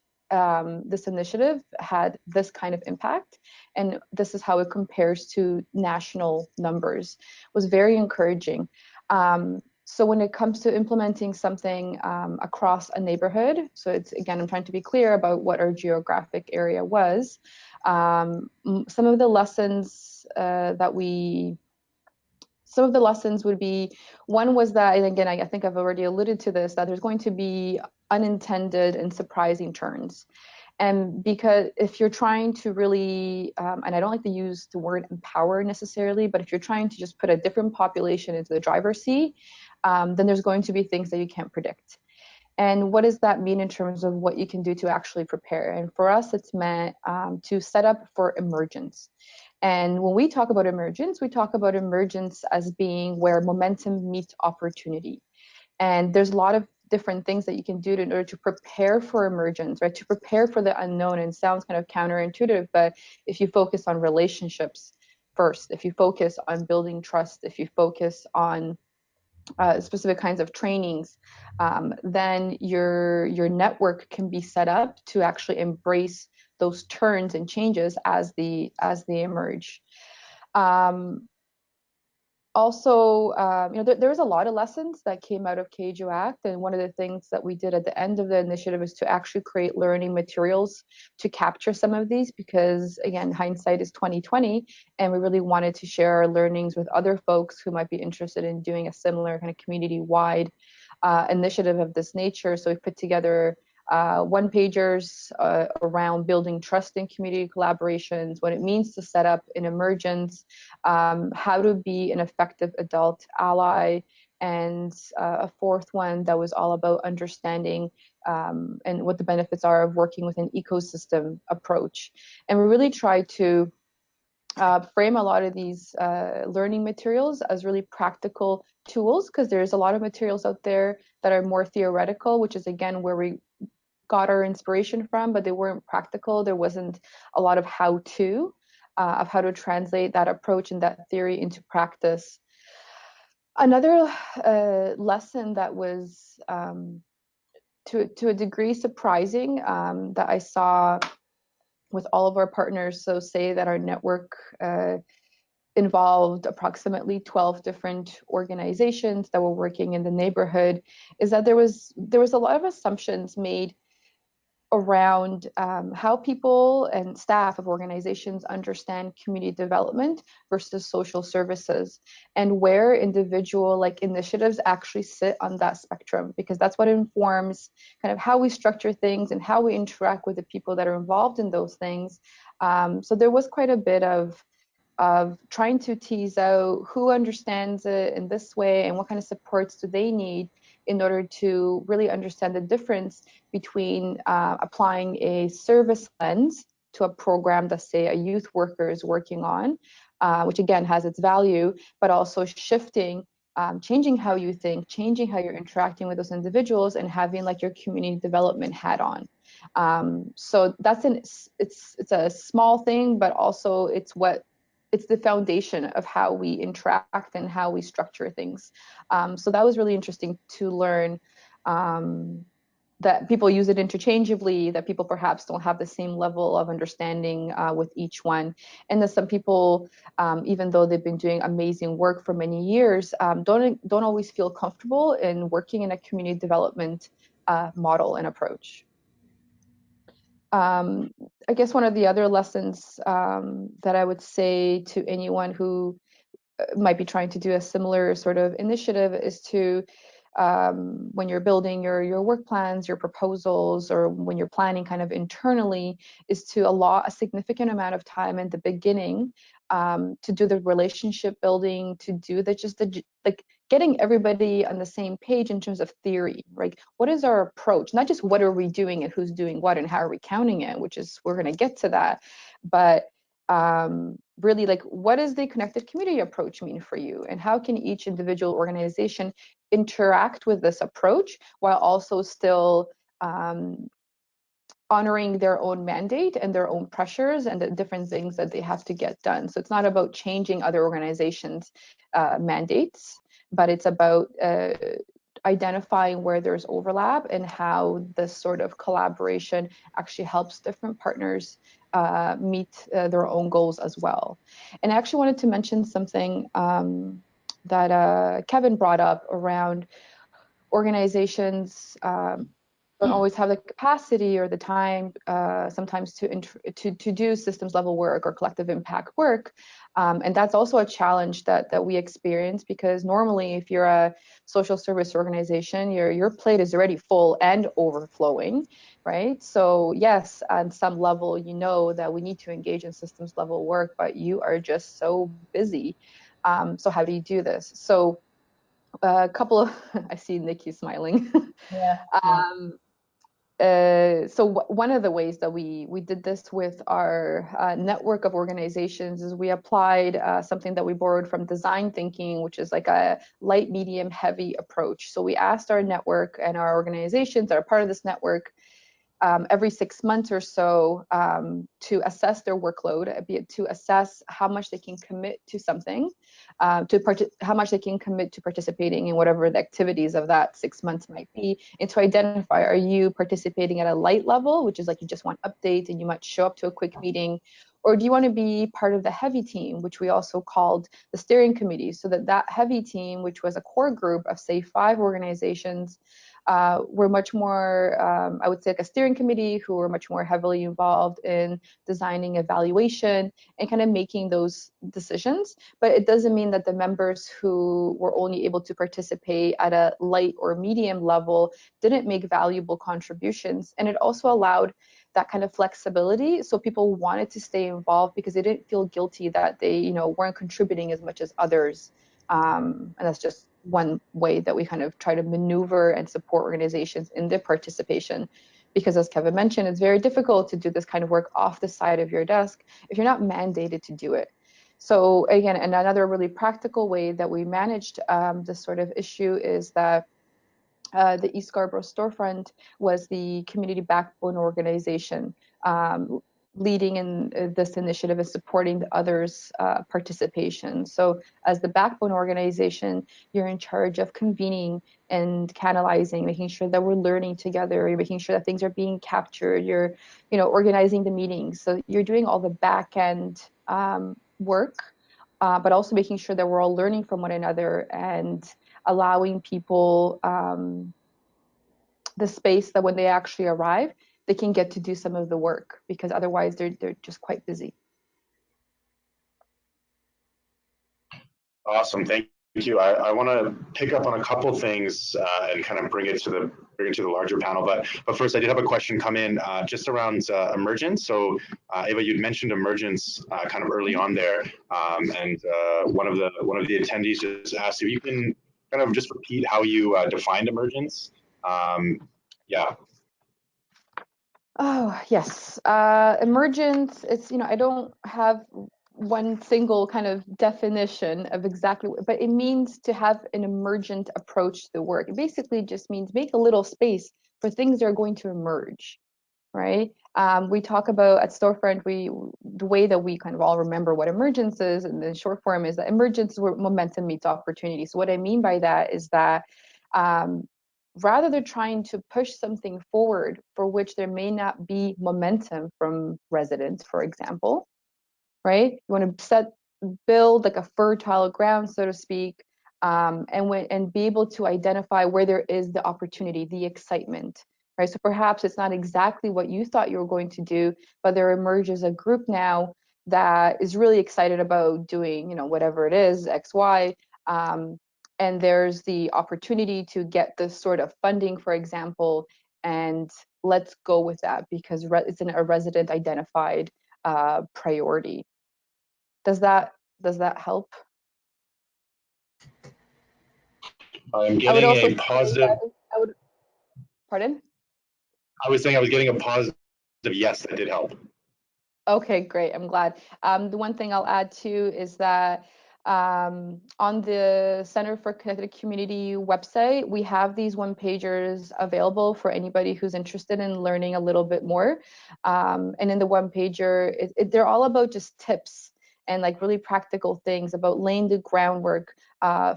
initiative had this kind of impact, and this is how it compares to national numbers, was very encouraging. So when it comes to implementing something across a neighborhood, so it's, again, I'm trying to be clear about what our geographic area was. Some of the lessons would be, one was that, and again, I think I've already alluded to this, that there's going to be unintended and surprising turns. And because if you're trying to really, and I don't like to use the word empower necessarily, but if you're trying to just put a different population into the driver's seat, then there's going to be things that you can't predict. And what does that mean in terms of what you can do to actually prepare? And for us, it's meant to set up for emergence. And when we talk about emergence, we talk about emergence as being where momentum meets opportunity. And there's a lot of different things that you can do in order to prepare for emergence, right? To prepare for the unknown. And it sounds kind of counterintuitive, but if you focus on relationships first, if you focus on building trust, if you focus on specific kinds of trainings, then your network can be set up to actually embrace those turns and changes as they emerge. Also, there was a lot of lessons that came out of KJO Act, and one of the things that we did at the end of the initiative is to actually create learning materials to capture some of these, because again, hindsight is 2020, and we really wanted to share our learnings with other folks who might be interested in doing a similar kind of community-wide initiative of this nature. So we put together one-pagers around building trust in community collaborations, what it means to set up an emergence, how to be an effective adult ally, and a fourth one that was all about understanding and what the benefits are of working with an ecosystem approach. And we really try to frame a lot of these learning materials as really practical tools, because there's a lot of materials out there that are more theoretical, which is again where we got our inspiration from, but they weren't practical. There wasn't a lot of how-to of how to translate that approach and that theory into practice. Another lesson that was to a degree surprising that I saw with all of our partners, so say that our network involved approximately 12 different organizations that were working in the neighborhood, is that there was a lot of assumptions made around how people and staff of organizations understand community development versus social services, and where individual initiatives actually sit on that spectrum, because that's what informs kind of how we structure things and how we interact with the people that are involved in those things. So there was quite a bit of trying to tease out who understands it in this way and what kind of supports do they need in order to really understand the difference between applying a service lens to a program that, say, a youth worker is working on, which again has its value, but also shifting, changing how you think, changing how you're interacting with those individuals, and having like your community development hat on. So that's it's a small thing, but also it's the foundation of how we interact and how we structure things. So that was really interesting to learn that people use it interchangeably, that people perhaps don't have the same level of understanding with each one. And that some people, even though they've been doing amazing work for many years, don't always feel comfortable in working in a community development model and approach. I guess one of the other lessons that I would say to anyone who might be trying to do a similar sort of initiative is to, when you're building your work plans, your proposals, or when you're planning kind of internally, is to allot a significant amount of time in the beginning to do the relationship building, to do like getting everybody on the same page in terms of theory, right? What is our approach? Not just what are we doing and who's doing what and how are we counting it, which is, we're going to get to that, but really, like, what does the connected community approach mean for you, and how can each individual organization interact with this approach while also still honoring their own mandate and their own pressures and the different things that they have to get done. So it's not about changing other organizations' mandates, but it's about identifying where there's overlap and how this sort of collaboration actually helps different partners meet their own goals as well. And I actually wanted to mention something that Kevin brought up around organizations don't always have the capacity or the time sometimes to do systems level work or collective impact work. And that's also a challenge that we experience, because normally if you're a social service organization, your plate is already full and overflowing, right? So yes, on some level, you know that we need to engage in systems level work, but you are just so busy. So how do you do this? So a couple of, I see Nikki smiling. Yeah. So one of the ways that we did this with our network of organizations is we applied something that we borrowed from design thinking, which is like a light, medium, heavy approach. So we asked our network and our organizations that are part of this network every 6 months or so to assess their workload, be it to assess how much they can commit to something, how much they can commit to participating in whatever the activities of that 6 months might be, and to identify, are you participating at a light level, which is like you just want updates and you might show up to a quick meeting, Or do you want to be part of the heavy team, which we also called the steering committee, so that heavy team, which was a core group of, say, 5 organizations, were much more, I would say, like a steering committee who were much more heavily involved in designing evaluation and kind of making those decisions. But it doesn't mean that the members who were only able to participate at a light or medium level didn't make valuable contributions. And it also allowed that kind of flexibility, so people wanted to stay involved because they didn't feel guilty that they, weren't contributing as much as others. And that's just one way that we kind of try to maneuver and support organizations in their participation. Because as Kevin mentioned, it's very difficult to do this kind of work off the side of your desk if you're not mandated to do it. So again, and another really practical way that we managed this sort of issue is that the East Scarborough Storefront was the community backbone organization leading in this initiative and supporting the others' participation. So as the backbone organization, you're in charge of convening and canalizing, making sure that we're learning together, you're making sure that things are being captured, you're organizing the meetings. So you're doing all the back end work, but also making sure that we're all learning from one another and allowing people the space that when they actually arrive, they can get to do some of the work, because otherwise they're just quite busy. Awesome, thank you. I want to pick up on a couple things and kind of bring it to the larger panel. But first, I did have a question come in just around emergence. So Eva, you'd mentioned emergence kind of early on there, and one of the attendees just asked if you can kind of just repeat how you defined emergence. Yeah. Oh, yes. Emergence, it's, I don't have one single kind of definition of exactly, but it means to have an emergent approach to the work. It basically just means make a little space for things that are going to emerge, right? We talk about at Storefront, the way that we kind of all remember what emergence is, and the short form is that emergence is where momentum meets opportunity. So what I mean by that is that rather than trying to push something forward for which there may not be momentum from residents, for example, right? You want to build like a fertile ground, so to speak, and be able to identify where there is the opportunity, the excitement, right? So perhaps it's not exactly what you thought you were going to do, but there emerges a group now that is really excited about doing, whatever it is, X, Y, and there's the opportunity to get this sort of funding, for example, and let's go with that because it's a resident identified priority. Does that help? I'm getting a positive. Pardon? I was saying I was getting a positive yes, that did help. Okay, great. I'm glad. The one thing I'll add too is that on the Center for Connected Community website, we have these one-pagers available for anybody who's interested in learning a little bit more. And in the one-pager, they're all about just tips and like really practical things about laying the groundwork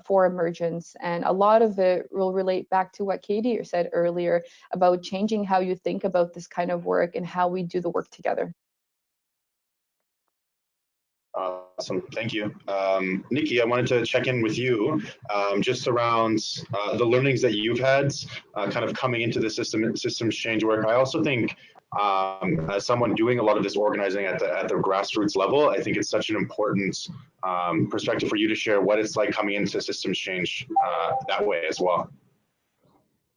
for emergence. And a lot of it will relate back to what Katie said earlier about changing how you think about this kind of work and how we do the work together. Awesome, thank you. Nikki, I wanted to check in with you just around the learnings that you've had kind of coming into the systems change work. I also think as someone doing a lot of this organizing at the grassroots level, I think it's such an important perspective for you to share what it's like coming into systems change that way as well.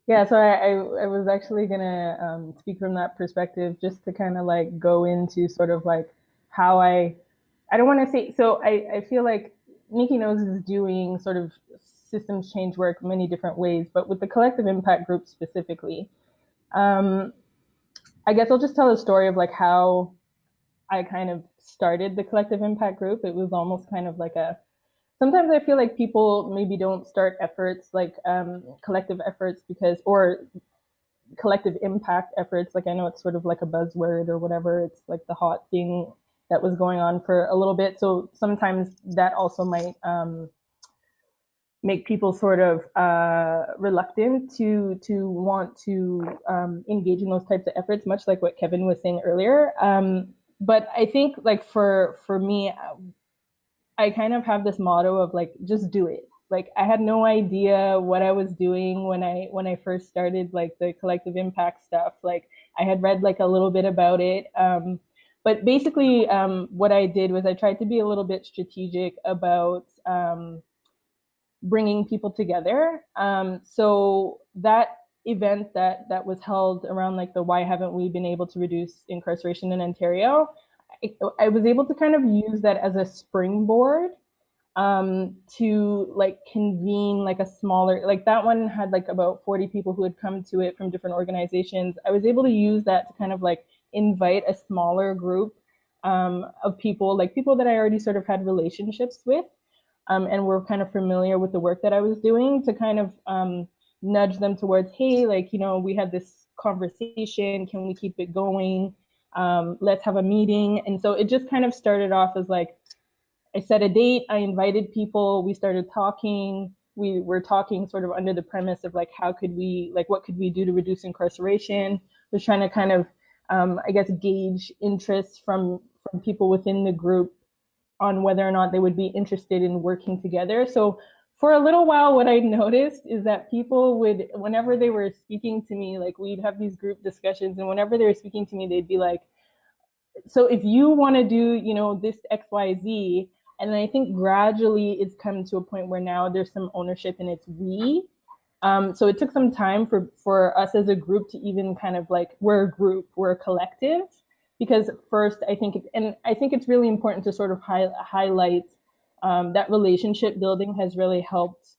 Yeah, so I was actually gonna speak from that perspective, just to kind of like go into sort of like how I don't want to say, so I feel like Nikki Knows is doing sort of systems change work many different ways, but with the collective impact group specifically, I guess I'll just tell a story of like how I kind of started the collective impact group. It was almost kind of like sometimes I feel like people maybe don't start efforts like collective efforts or collective impact efforts. Like I know it's sort of like a buzzword or whatever. It's like the hot thing that was going on for a little bit. So sometimes that also might make people sort of reluctant to want to engage in those types of efforts, much like what Kevin was saying earlier. but I think like for me, I kind of have this motto of like, just do it. Like I had no idea what I was doing when I first started like the collective impact stuff. Like I had read like a little bit about it. But basically, what I did was I tried to be a little bit strategic about bringing people together. So that event that was held around like the why haven't we been able to reduce incarceration in Ontario, I was able to kind of use that as a springboard to like convene like a smaller, like that one had like about 40 people who had come to it from different organizations. I was able to use that to kind of like invite a smaller group of people, like people that I already sort of had relationships with, and were kind of familiar with the work that I was doing, to kind of nudge them towards, hey, like, you know, we had this conversation, can we keep it going? Let's have a meeting. And so it just kind of started off as like, I set a date, I invited people, we started talking. We were talking sort of under the premise of like, how could we, like, what could we do to reduce incarceration? We're trying to kind of, I guess, gauge interest from people within the group on whether or not they would be interested in working together. So for a little while, what I noticed is that people would, whenever they were speaking to me, like we'd have these group discussions, and whenever they were speaking to me, they'd be like, so if you want to do, you know, this XYZ, and then I think gradually it's come to a point where now there's some ownership and it's we. So it took some time for us as a group to even kind of like, we're a group, we're a collective, because first I think it's really important to sort of highlight that relationship building has really helped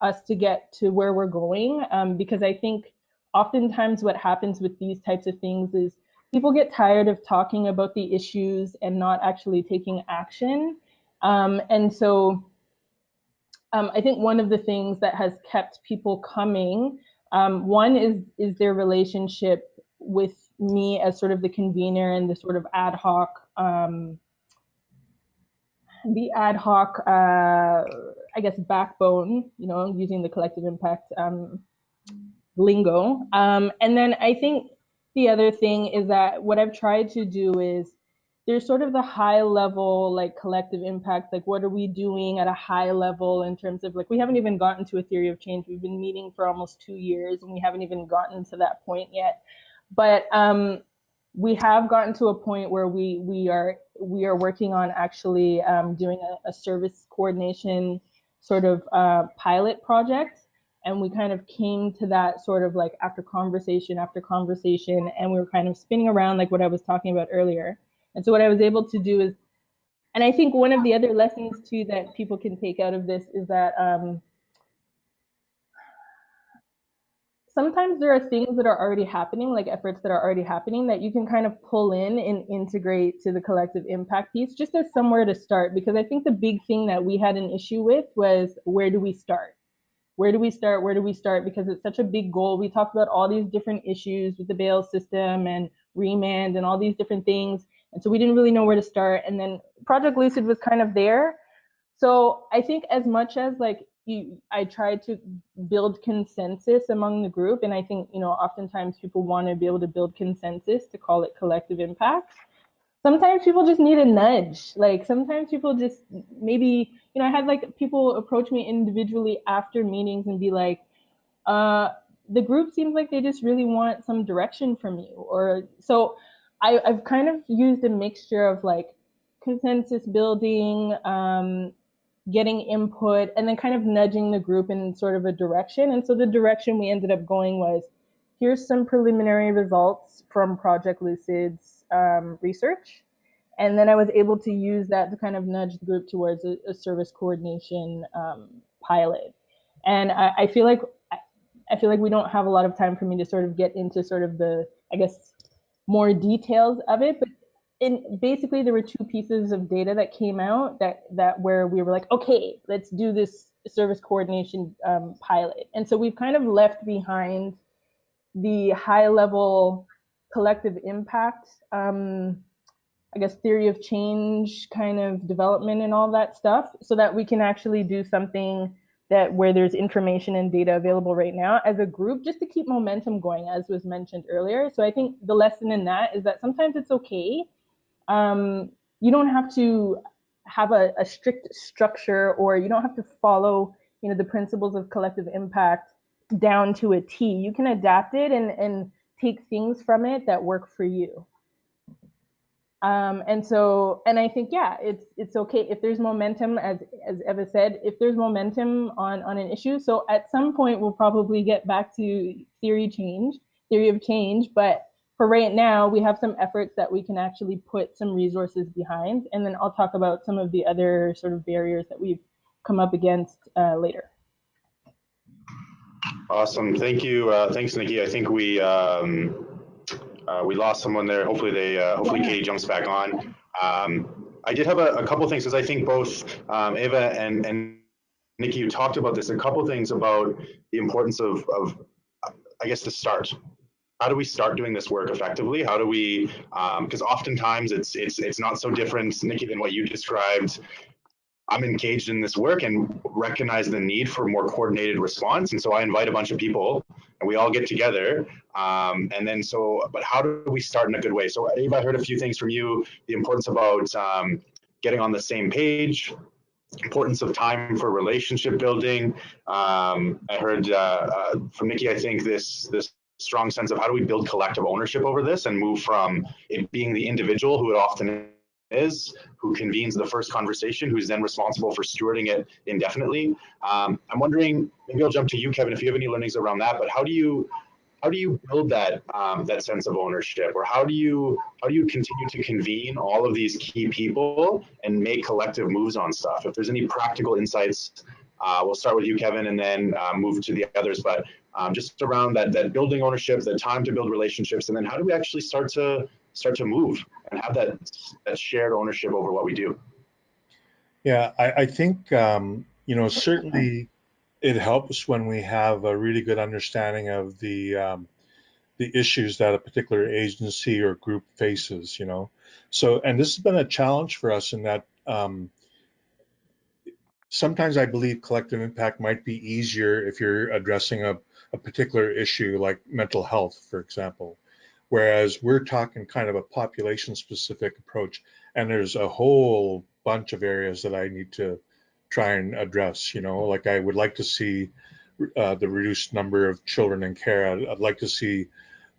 us to get to where we're going, because I think oftentimes what happens with these types of things is people get tired of talking about the issues and not actually taking action. And so I think one of the things that has kept people coming, one is their relationship with me as sort of the convener and the sort of ad hoc, I guess, backbone, you know, using the collective impact lingo. And then I think the other thing is that what I've tried to do is, there's sort of the high level, like collective impact, like what are we doing at a high level in terms of like, we haven't even gotten to a theory of change. We've been meeting for almost 2 years and we haven't even gotten to that point yet. But we have gotten to a point where we are working on actually doing a service coordination sort of pilot project. And we kind of came to that sort of like after conversation after conversation, and we were kind of spinning around like what I was talking about earlier. And so what I was able to do is, and I think one of the other lessons too that people can take out of this is that sometimes there are things that are already happening, like efforts that are already happening, that you can kind of pull in and integrate to the collective impact piece, just as somewhere to start. Because I think the big thing that we had an issue with was, where do we start? Where do we start? Where do we start? Because it's such a big goal. We talked about all these different issues with the bail system and remand and all these different things. And so we didn't really know where to start. And then Project Lucid was kind of there. So I think as much as like I tried to build consensus among the group, and I think, you know, oftentimes people want to be able to build consensus to call it collective impact. Sometimes people just need a nudge. Like sometimes people just maybe, you know, I had like people approach me individually after meetings and be like, the group seems like they just really want some direction from you. Or so I've kind of used a mixture of like consensus building, getting input, and then kind of nudging the group in sort of a direction. And so the direction we ended up going was, here's some preliminary results from Project Lucid's research. And then I was able to use that to kind of nudge the group towards a service coordination pilot. And I feel like we don't have a lot of time for me to sort of get into sort of the, I guess, more details of it. But basically there were 2 pieces of data that came out that where we were like, okay, let's do this service coordination pilot. And so we've kind of left behind the high level collective impact, I guess, theory of change kind of development and all that stuff, so that we can actually do something that where there's information and data available right now as a group, just to keep momentum going, as was mentioned earlier. So I think the lesson in that is that sometimes it's okay you don't have to have a strict structure, or you don't have to follow, the principles of collective impact down to a T. You can adapt it and take things from it that work for you. And I think, yeah, it's okay if there's momentum, as Eva said, if there's momentum on an issue. So at some point we'll probably get back to theory of change, but for right now we have some efforts that we can actually put some resources behind, and then I'll talk about some of the other sort of barriers that we've come up against later. Awesome, thank you. Thanks, Nikki. I think we lost someone there. Hopefully hopefully Katie jumps back on. I did have a couple things, because I think both Eva and Nikki, you talked about this, a couple things about the importance of I guess, the start. How do we start doing this work effectively? How do we, because oftentimes it's not so different, Nikki, than what you described. I'm engaged in this work and recognize the need for more coordinated response. And so I invite a bunch of people and we all get together. But how do we start in a good way? So Eva, I heard a few things from you, the importance about getting on the same page, importance of time for relationship building. I heard from Nikki, I think this strong sense of how do we build collective ownership over this and move from it being the individual, who it often is, who convenes the first conversation, who's then responsible for stewarding it indefinitely. I'm wondering, maybe I'll jump to you, Kevin, if you have any learnings around that, but how do you build that that sense of ownership, or how do you continue to convene all of these key people and make collective moves on stuff? If there's any practical insights, we'll start with you, Kevin, and then move to the others. But just around that building ownership, the time to build relationships, and then how do we actually start to move and have that shared ownership over what we do? Yeah, I think certainly it helps when we have a really good understanding of the issues that a particular agency or group faces. So, and this has been a challenge for us in that sometimes I believe collective impact might be easier if you're addressing a particular issue like mental health, for example, whereas we're talking kind of a population-specific approach, and there's a whole bunch of areas that I need to try and address. Like I would like to see the reduced number of children in care. I'd like to see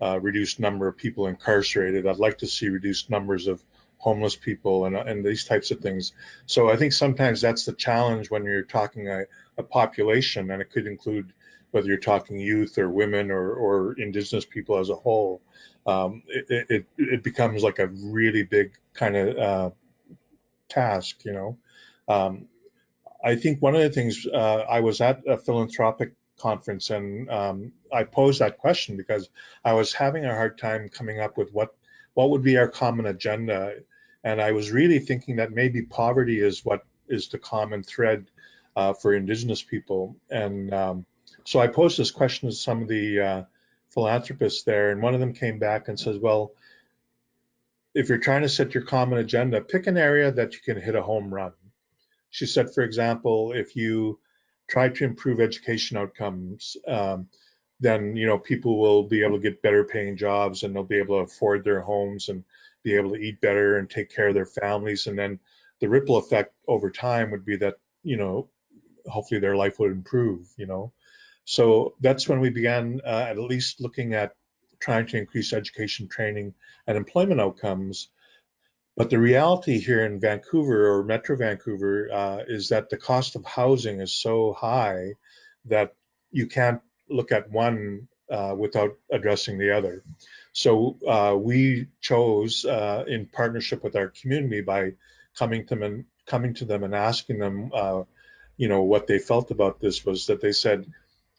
reduced number of people incarcerated. I'd like to see reduced numbers of homeless people and these types of things. So I think sometimes that's the challenge when you're talking a population, and it could include whether you're talking youth or women or Indigenous people as a whole. It becomes like a really big kind of task. I think one of the things, I was at a philanthropic conference, and I posed that question because I was having a hard time coming up with what would be our common agenda. And I was really thinking that maybe poverty is what is the common thread for Indigenous people. And so I posed this question to some of the philanthropists there, and one of them came back and says, well, if you're trying to set your common agenda, pick an area that you can hit a home run. She said, for example, if you try to improve education outcomes, then people will be able to get better paying jobs, and they'll be able to afford their homes and be able to eat better and take care of their families. And then the ripple effect over time would be that hopefully their life would improve. So that's when we began at least looking at trying to increase education, training, and employment outcomes. But the reality here in Vancouver, or Metro Vancouver, is that the cost of housing is so high that you can't look at one without addressing the other. So we chose, in partnership with our community, by coming to them and asking them, what they felt about this, was that they said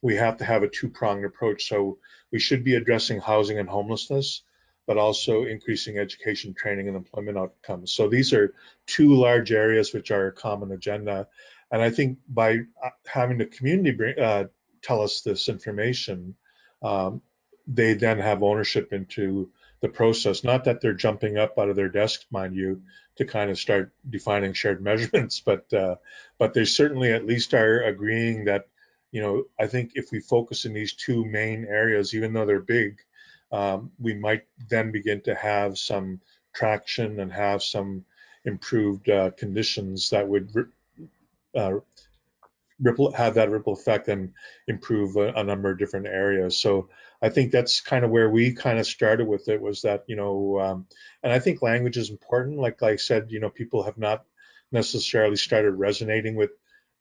we have to have a two-pronged approach. So we should be addressing housing and homelessness, but also increasing education, training, and employment outcomes. So these are two large areas which are a common agenda. And I think by having the community tell us this information, they then have ownership into the process. Not that they're jumping up out of their desks, mind you, to kind of start defining shared measurements, but they certainly at least are agreeing that, I think if we focus in these two main areas, even though they're big, we might then begin to have some traction and have some improved conditions that would have that ripple effect and improve a number of different areas. So I think that's kind of where we kind of started with it, was that, and I think language is important. Like I said, people have not necessarily started resonating with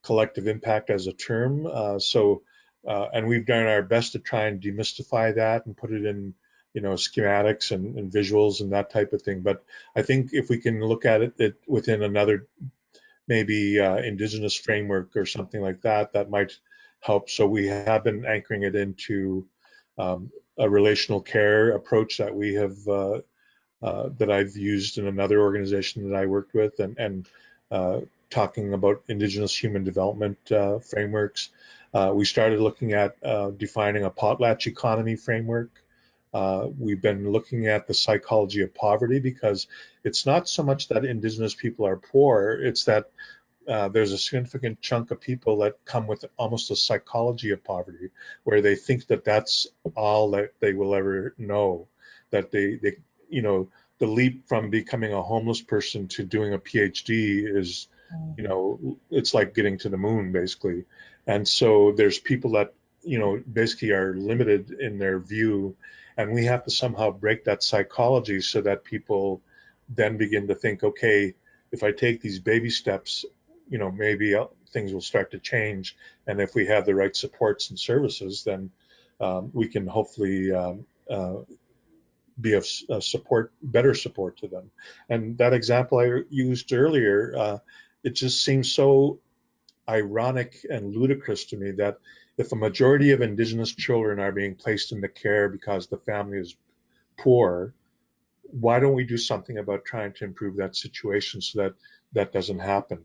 collective impact as a term. And we've done our best to try and demystify that and put it in, schematics and visuals and that type of thing. But I think if we can look at it within another maybe indigenous framework or something like that, that might help. So we have been anchoring it into a relational care approach that we have, that I've used in another organization that I worked with, and talking about indigenous human development frameworks. We started looking at defining a potlatch economy framework. We've been looking at the psychology of poverty, because it's not so much that indigenous people are poor, it's that there's a significant chunk of people that come with almost a psychology of poverty, where they think that that's all that they will ever know, that they the leap from becoming a homeless person to doing a PhD is, it's like getting to the moon, basically. And so there's people that, basically are limited in their view, and we have to somehow break that psychology so that people then begin to think, okay, if I take these baby steps, maybe things will start to change. And if we have the right supports and services, then we can hopefully be of better support to them. And that example I used earlier, it just seems so ironic and ludicrous to me that if a majority of Indigenous children are being placed into care because the family is poor, why don't we do something about trying to improve that situation so that that doesn't happen,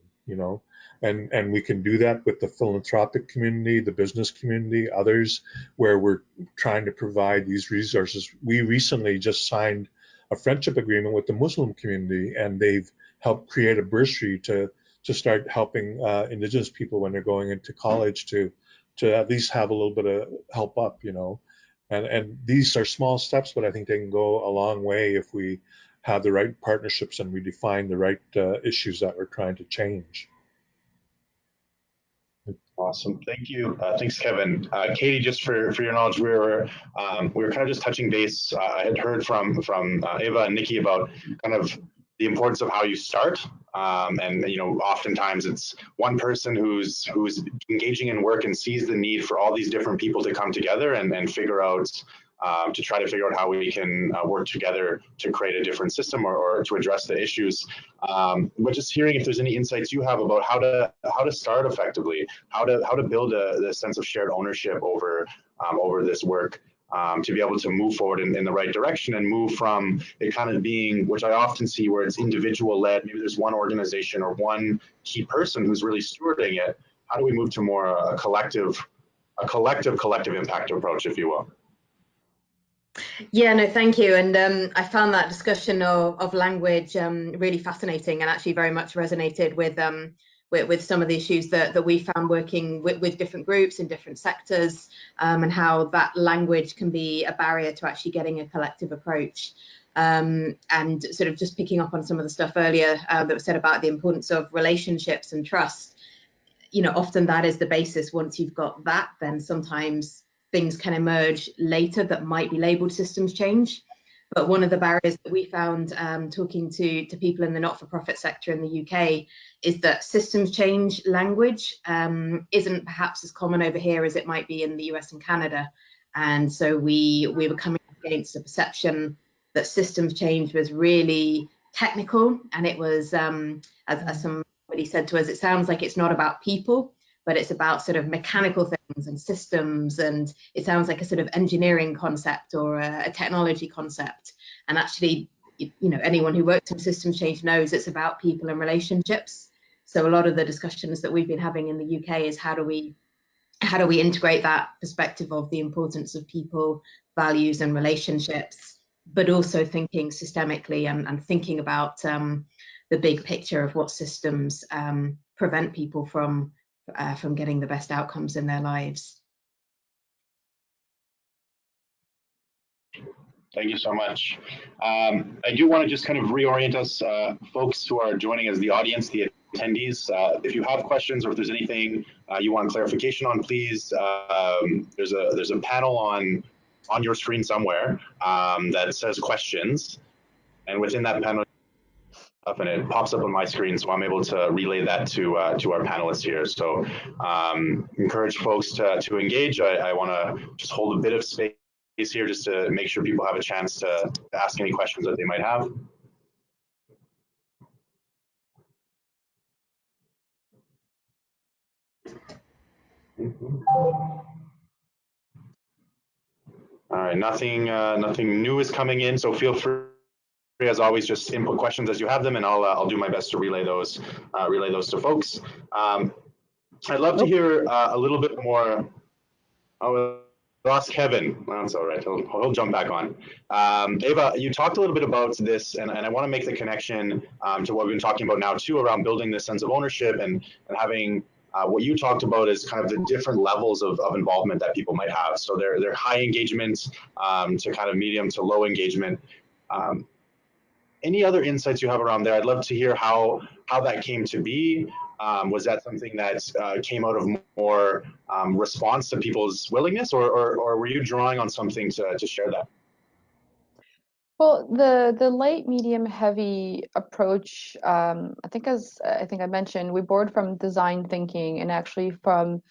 and we can do that with the philanthropic community, the business community, others, where we're trying to provide these resources. We recently just signed a friendship agreement with the Muslim community, and they've helped create a bursary to start helping Indigenous people when they're going into college to at least have a little bit of help up, And these are small steps, but I think they can go a long way if we have the right partnerships and we define the right issues that we're trying to change. Awesome, thank you. Thanks, Kevin. Katie, just for your knowledge, we were kind of just touching base. I had heard from Eva and Nikki about kind of the importance of how you start, and oftentimes it's one person who's engaging in work and sees the need for all these different people to come together and figure out to try to figure out how we can work together to create a different system or to address the issues. But just hearing if there's any insights you have about how to start effectively, how to build the sense of shared ownership over this work, to be able to move forward in the right direction and move from it kind of being, which I often see where it's individual led, maybe there's one organization or one key person who's really stewarding it. How do we move to more a collective impact approach, if you will? Yeah, no, thank you. And I found that discussion of language really fascinating, and actually very much resonated with some of the issues that we found working with different groups in different sectors, and how that language can be a barrier to actually getting a collective approach. And sort of just picking up on some of the stuff earlier that was said about the importance of relationships and trust. Often that is the basis. Once you've got that, then sometimes things can emerge later that might be labeled systems change. But one of the barriers that we found talking to people in the not-for-profit sector in the UK is that systems change language isn't perhaps as common over here as it might be in the US and Canada. And so we were coming against a perception that systems change was really technical, and it was, as somebody said to us, it sounds like it's not about people, but it's about sort of mechanical things and systems, and it sounds like a sort of engineering concept or a technology concept. And actually, anyone who works in systems change knows it's about people and relationships. So a lot of the discussions that we've been having in the UK is how do we integrate that perspective of the importance of people, values, and relationships, but also thinking systemically and thinking about the big picture of what systems prevent people from getting the best outcomes in their lives. Thank you so much. I do want to just kind of reorient us, folks who are joining as the audience, the attendees. If you have questions or if there's anything you want clarification on, please. There's a panel on your screen somewhere that says questions, and within that panel, and it pops up on my screen, so I'm able to relay that to our panelists here. So encourage folks to engage. I want to just hold a bit of space here just to make sure people have a chance to ask any questions that they might have. All right, nothing new is coming in, so feel free as always, just input questions as you have them, and I'll do my best to relay those to folks. I'd love to hear a little bit more. Oh, lost Kevin. That's all right. He'll jump back on. Ava, you talked a little bit about this, and I want to make the connection to what we've been talking about now too, around building this sense of ownership and having what you talked about is kind of the different levels of involvement that people might have. So they're high engagement to kind of medium to low engagement. Any other insights you have around there? I'd love to hear how that came to be. Was that something that came out of more response to people's willingness, or were you drawing on something to share that? Well, the light, medium, heavy approach, I think I mentioned, we borrowed from design thinking and actually from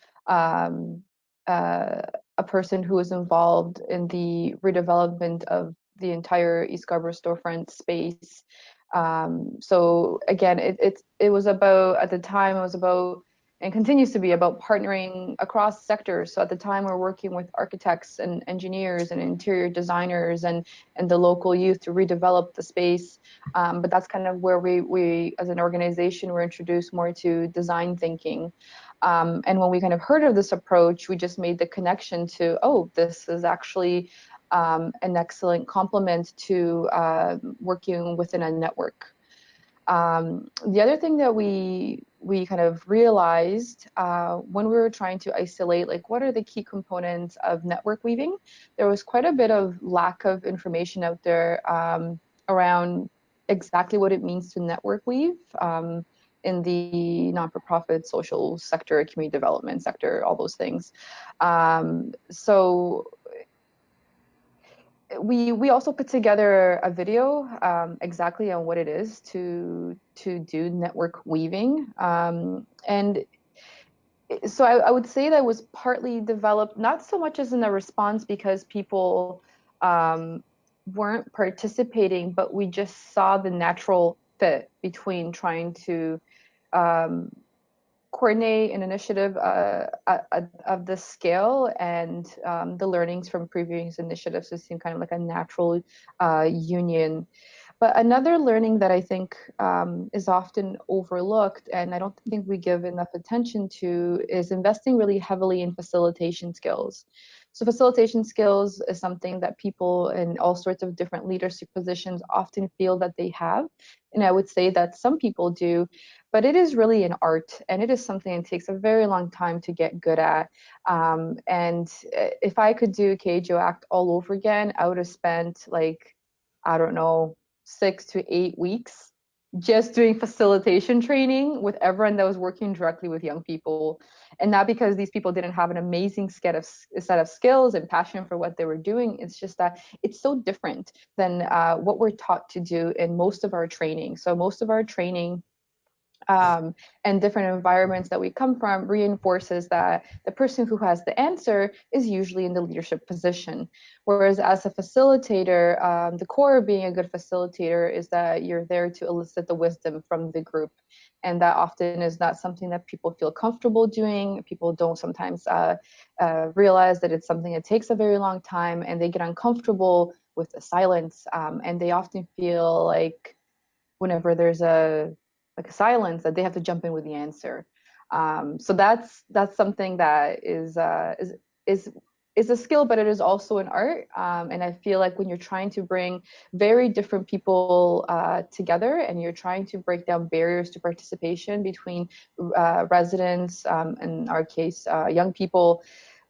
a person who was involved in the redevelopment of the entire East Scarborough storefront space. So again, it was about, at the time, it was about, and continues to be about, partnering across sectors. So at the time, we're working with architects and engineers and interior designers and the local youth to redevelop the space. But that's kind of where we as an organization were introduced more to design thinking. And when we kind of heard of this approach, we just made the connection to, oh, this is actually an excellent complement to working within a network. The other thing that we kind of realized when we were trying to isolate, like, what are the key components of network weaving, there was quite a bit of lack of information out there around exactly what it means to network weave in the non-for-profit social sector, community development sector, all those things. So we also put together a video exactly on what it is to do network weaving, and so I would say that was partly developed not so much as in a response because people weren't participating, but we just saw the natural fit between trying to coordinate an initiative of this scale and the learnings from previous initiatives. So it seemed kind of like a natural union. But another learning that I think is often overlooked, and I don't think we give enough attention to, is investing really heavily in facilitation skills. So facilitation skills is something that people in all sorts of different leadership positions often feel that they have. And I would say that some people do, but it is really an art, and it is something that takes a very long time to get good at. And if I could do KAJO Act all over again, I would have spent, like, I don't know, 6 to 8 weeks just doing facilitation training with everyone that was working directly with young people. And not because these people didn't have an amazing set of skills and passion for what they were doing. It's just that it's so different than what we're taught to do in most of our training. So most of our training and different environments that we come from reinforces that the person who has the answer is usually in the leadership position. Whereas as a facilitator, the core of being a good facilitator is that you're there to elicit the wisdom from the group. And that often is not something that people feel comfortable doing. People don't sometimes realize that it's something that takes a very long time, and they get uncomfortable with the silence. And they often feel like whenever there's a silence, that they have to jump in with the answer. So that's something that is a skill, but it is also an art. And I feel like when you're trying to bring very different people together, and you're trying to break down barriers to participation between residents, in our case, young people,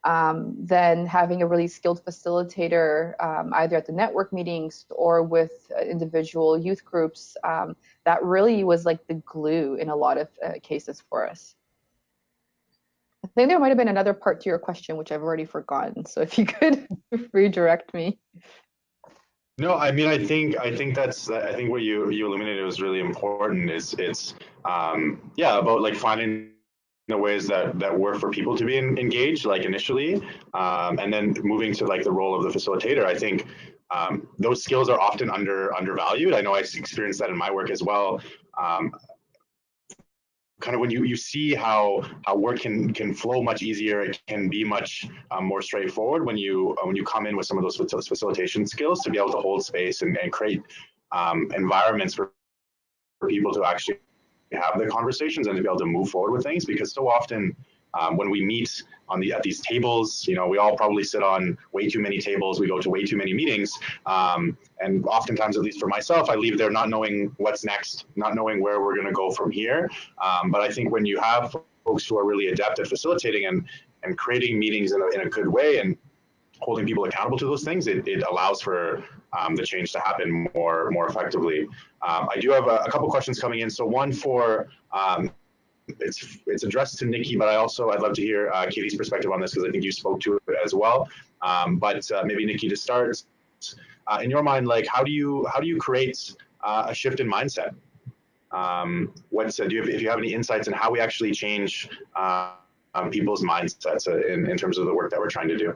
then having a really skilled facilitator, either at the network meetings or with individual youth groups, that really was like the glue in a lot of cases for us. I think there might have been another part to your question, which I've already forgotten. So if you could redirect me. No, I mean, I think what you illuminated was really important. Is it's yeah, about like finding the ways that work for people to be engaged, like initially, and then moving to like the role of the facilitator. I think those skills are often undervalued. I know I experienced that in my work as well. Kind of when you see how work can flow much easier, it can be much more straightforward when you come in with some of those facilitation skills to be able to hold space and create environments for people to actually have the conversations and to be able to move forward with things. Because so often when we meet at these tables, you know, we all probably sit on way too many tables. We go to way too many meetings. And oftentimes, at least for myself, I leave there not knowing what's next, not knowing where we're going to go from here. But I think when you have folks who are really adept at facilitating and creating meetings in a good way and holding people accountable to those things, it allows for the change to happen more effectively. I do have a couple questions coming in. So one for it's addressed to Nikki, but I'd love to hear Katie's perspective on this because I think you spoke to it as well. But maybe Nikki, to start, in your mind, like how do you create a shift in mindset? If you have any insights on how we actually change people's mindsets in terms of the work that we're trying to do?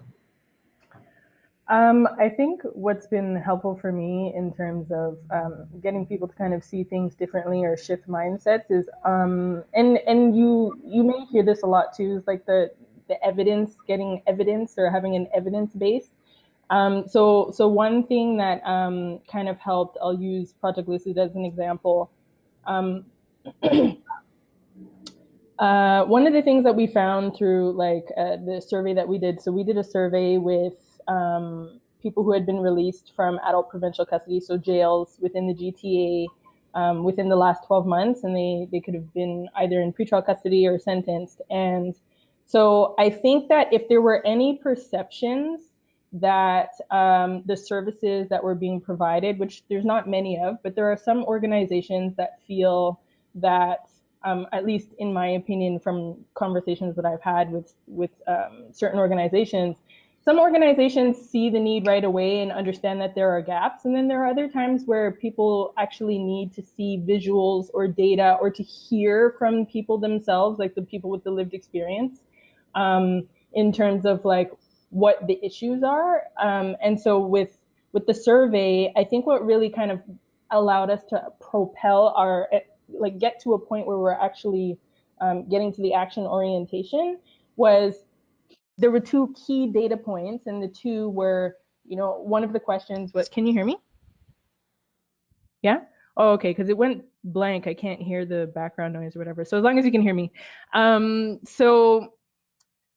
I think what's been helpful for me in terms of getting people to kind of see things differently or shift mindsets is, and you may hear this a lot too, is like the evidence, getting evidence or having an evidence base. So one thing that kind of helped, I'll use Project Lucid as an example. One of the things that we found through like the survey that we did, so we did a survey with people who had been released from adult provincial custody, so jails within the GTA within the last 12 months, and they could have been either in pretrial custody or sentenced. And so I think that if there were any perceptions that the services that were being provided, which there's not many of, but there are some organizations that feel that, at least in my opinion, from conversations that I've had with certain organizations, some organizations see the need right away and understand that there are gaps. And then there are other times where people actually need to see visuals or data or to hear from people themselves, like the people with the lived experience, in terms of like what the issues are. And so with the survey, I think what really kind of allowed us to propel our, like get to a point where we're actually getting to the action orientation was there were two key data points, and the two were, you know, one of the questions was, can you hear me? Yeah? Oh, okay, because it went blank. I can't hear the background noise or whatever. So as long as you can hear me. So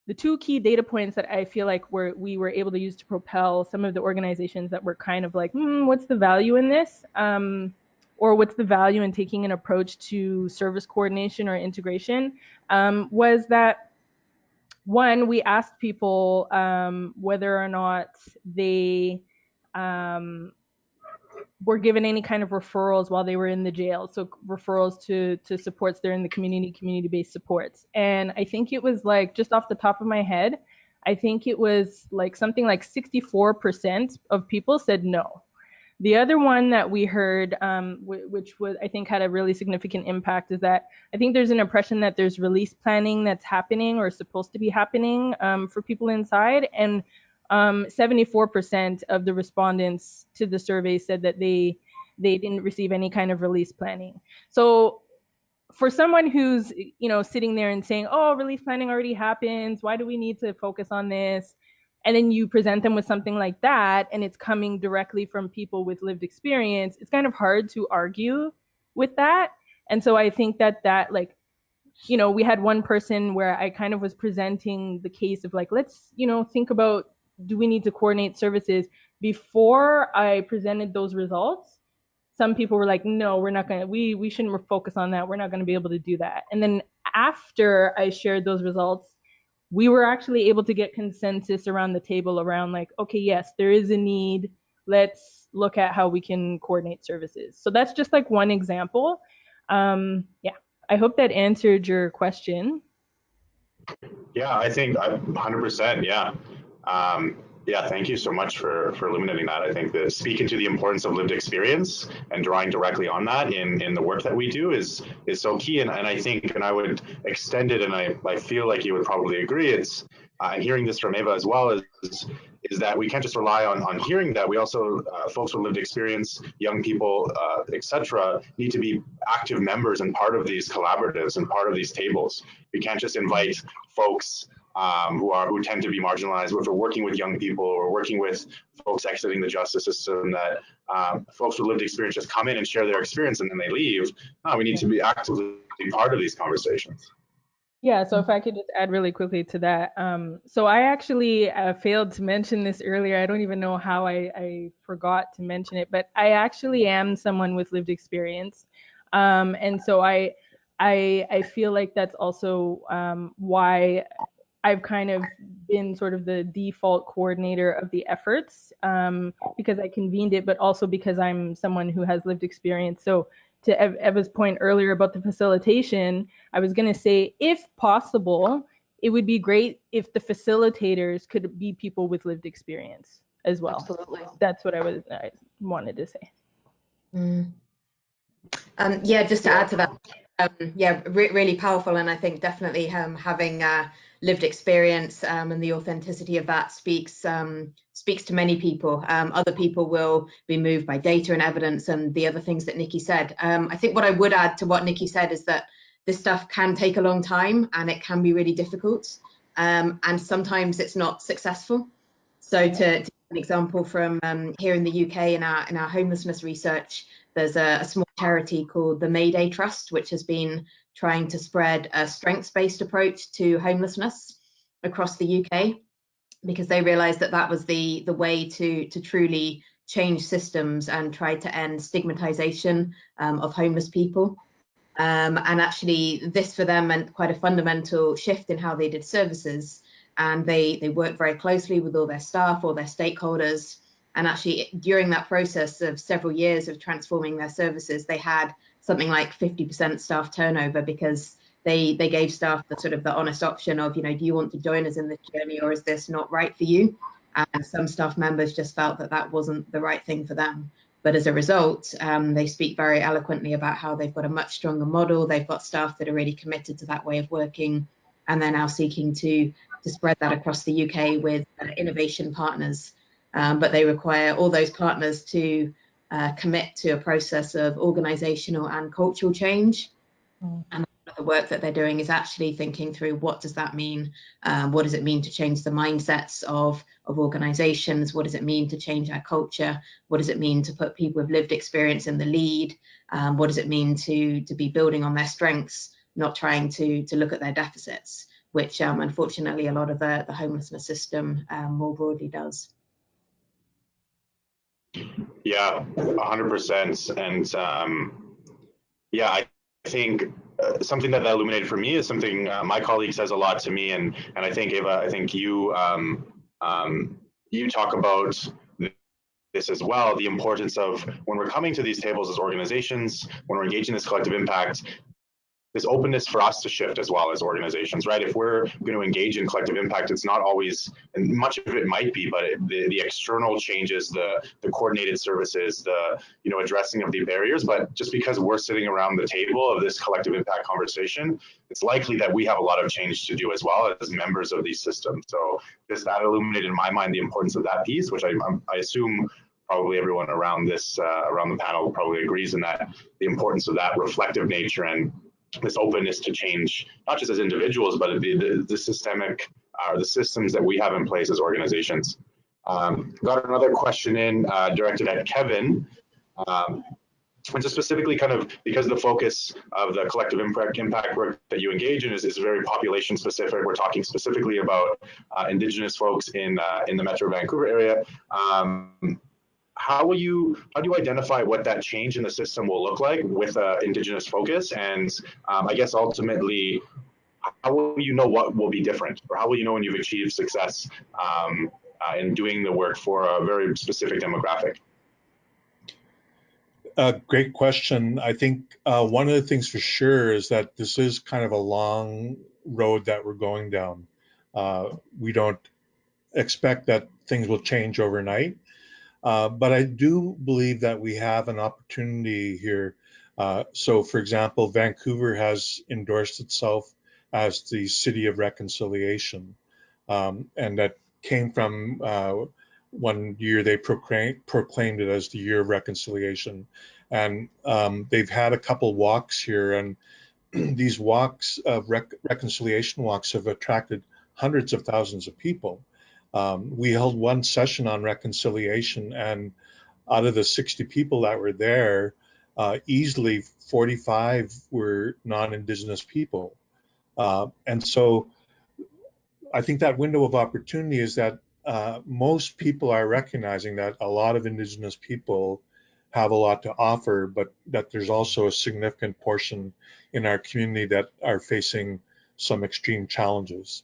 the two key data points that I feel like we were able to use to propel some of the organizations that were kind of like, what's the value in this? Or what's the value in taking an approach to service coordination or integration, was that, one, we asked people whether or not they were given any kind of referrals while they were in the jail. So referrals to supports there in the community-based supports. And I think it was like, just off the top of my head, I think it was like something like 64% of people said no. The other one that we heard, which was, I think had a really significant impact, is that I think there's an impression that there's release planning that's happening or supposed to be happening for people inside. And 74% of the respondents to the survey said that they didn't receive any kind of release planning. So for someone who's, you know, sitting there and saying, oh, release planning already happens, why do we need to focus on this? And then you present them with something like that, and it's coming directly from people with lived experience, it's kind of hard to argue with that. And so I think that like, you know, we had one person where I kind of was presenting the case of like, let's, you know, think about, do we need to coordinate services? Before I presented those results, some people were like, no, we're not going to, we shouldn't focus on that. We're not going to be able to do that. And then after I shared those results, we were actually able to get consensus around the table around like, okay, yes, there is a need. Let's look at how we can coordinate services. So that's just like one example. Yeah, I hope that answered your question. Yeah, I think 100%. Yeah. Yeah, thank you so much for illuminating that. I think that speaking to the importance of lived experience and drawing directly on that in the work that we do is so key. And I think, and I would extend it, and I feel like you would probably agree, it's hearing this from Eva as well, is that we can't just rely on hearing that. We also, folks with lived experience, young people, etc., need to be active members and part of these collaboratives and part of these tables. We can't just invite folks who tend to be marginalized. If we're working with young people or working with folks exiting the justice system, that folks with lived experience just come in and share their experience and then they leave. No, we need to be actively part of these conversations. Yeah, so if I could just add really quickly to that. So I actually failed to mention this earlier. I don't even know how I forgot to mention it, but I actually am someone with lived experience. And so I feel like that's also why I've kind of been sort of the default coordinator of the efforts, because I convened it, but also because I'm someone who has lived experience. So to Eva's point earlier about the facilitation, I was going to say, if possible, it would be great if the facilitators could be people with lived experience as well. Absolutely. That's what I wanted to say. Yeah, just to add to that, yeah, really powerful, and I think definitely having lived experience and the authenticity of that speaks to many people. Other people will be moved by data and evidence and the other things that Nikki said. I think what I would add to what Nikki said is that this stuff can take a long time and it can be really difficult, and sometimes it's not successful. So to give an example from here in the UK in our homelessness research, there's a small charity called the Mayday Trust, which has been trying to spread a strengths-based approach to homelessness across the UK, because they realized that that was the way to truly change systems and try to end stigmatization of homeless people. And actually this for them meant quite a fundamental shift in how they did services. And they worked very closely with all their staff, all their stakeholders. And actually, during that process of several years of transforming their services, they had something like 50% staff turnover, because they gave staff the sort of the honest option of, do you want to join us in this journey, or is this not right for you? And some staff members just felt that that wasn't the right thing for them. But as a result, they speak very eloquently about how they've got a much stronger model. They've got staff that are really committed to that way of working, and they're now seeking to spread that across the UK with innovation partners. But they require all those partners to commit to a process of organizational and cultural change. And the work that they're doing is actually thinking through, what does that mean? What does it mean to change the mindsets of organizations? What does it mean to change our culture? What does it mean to put people with lived experience in the lead? What does it mean to be building on their strengths, not trying to look at their deficits, which unfortunately a lot of the homelessness system more broadly does. Yeah, 100%. And yeah, I think something that illuminated for me is something my colleague says a lot to me, and I think Eva, I think you you talk about this as well, the importance of when we're coming to these tables as organizations, when we're engaging this collective impact, this openness for us to shift as well as organizations, right? If we're going to engage in collective impact, it's not always, and much of it might be, but the external changes, the coordinated services, the addressing of the barriers. But just because we're sitting around the table of this collective impact conversation, it's likely that we have a lot of change to do as well as members of these systems. So that illuminated in my mind the importance of that piece, which I assume probably everyone around this around the panel probably agrees in that, the importance of that reflective nature and this openness to change, not just as individuals, but the systemic, the systems that we have in place as organizations. Got another question in directed at Kevin. And so specifically kind of because the focus of the collective impact work that you engage in is very population specific. We're talking specifically about Indigenous folks in the Metro Vancouver area. How do you identify what that change in the system will look like with Indigenous focus? And I guess ultimately, how will you know what will be different, or how will you know when you've achieved success in doing the work for a very specific demographic? Great question. I think one of the things for sure is that this is kind of a long road that we're going down. We don't expect that things will change overnight, but I do believe that we have an opportunity here. So, for example, Vancouver has endorsed itself as the City of Reconciliation, and that came from one year they proclaimed it as the Year of Reconciliation. And they've had a couple walks here, and these walks of reconciliation walks have attracted hundreds of thousands of people. We held one session on reconciliation, and out of the 60 people that were there, easily 45 were non-Indigenous people. And so I think that window of opportunity is that most people are recognizing that a lot of Indigenous people have a lot to offer, but that there's also a significant portion in our community that are facing some extreme challenges.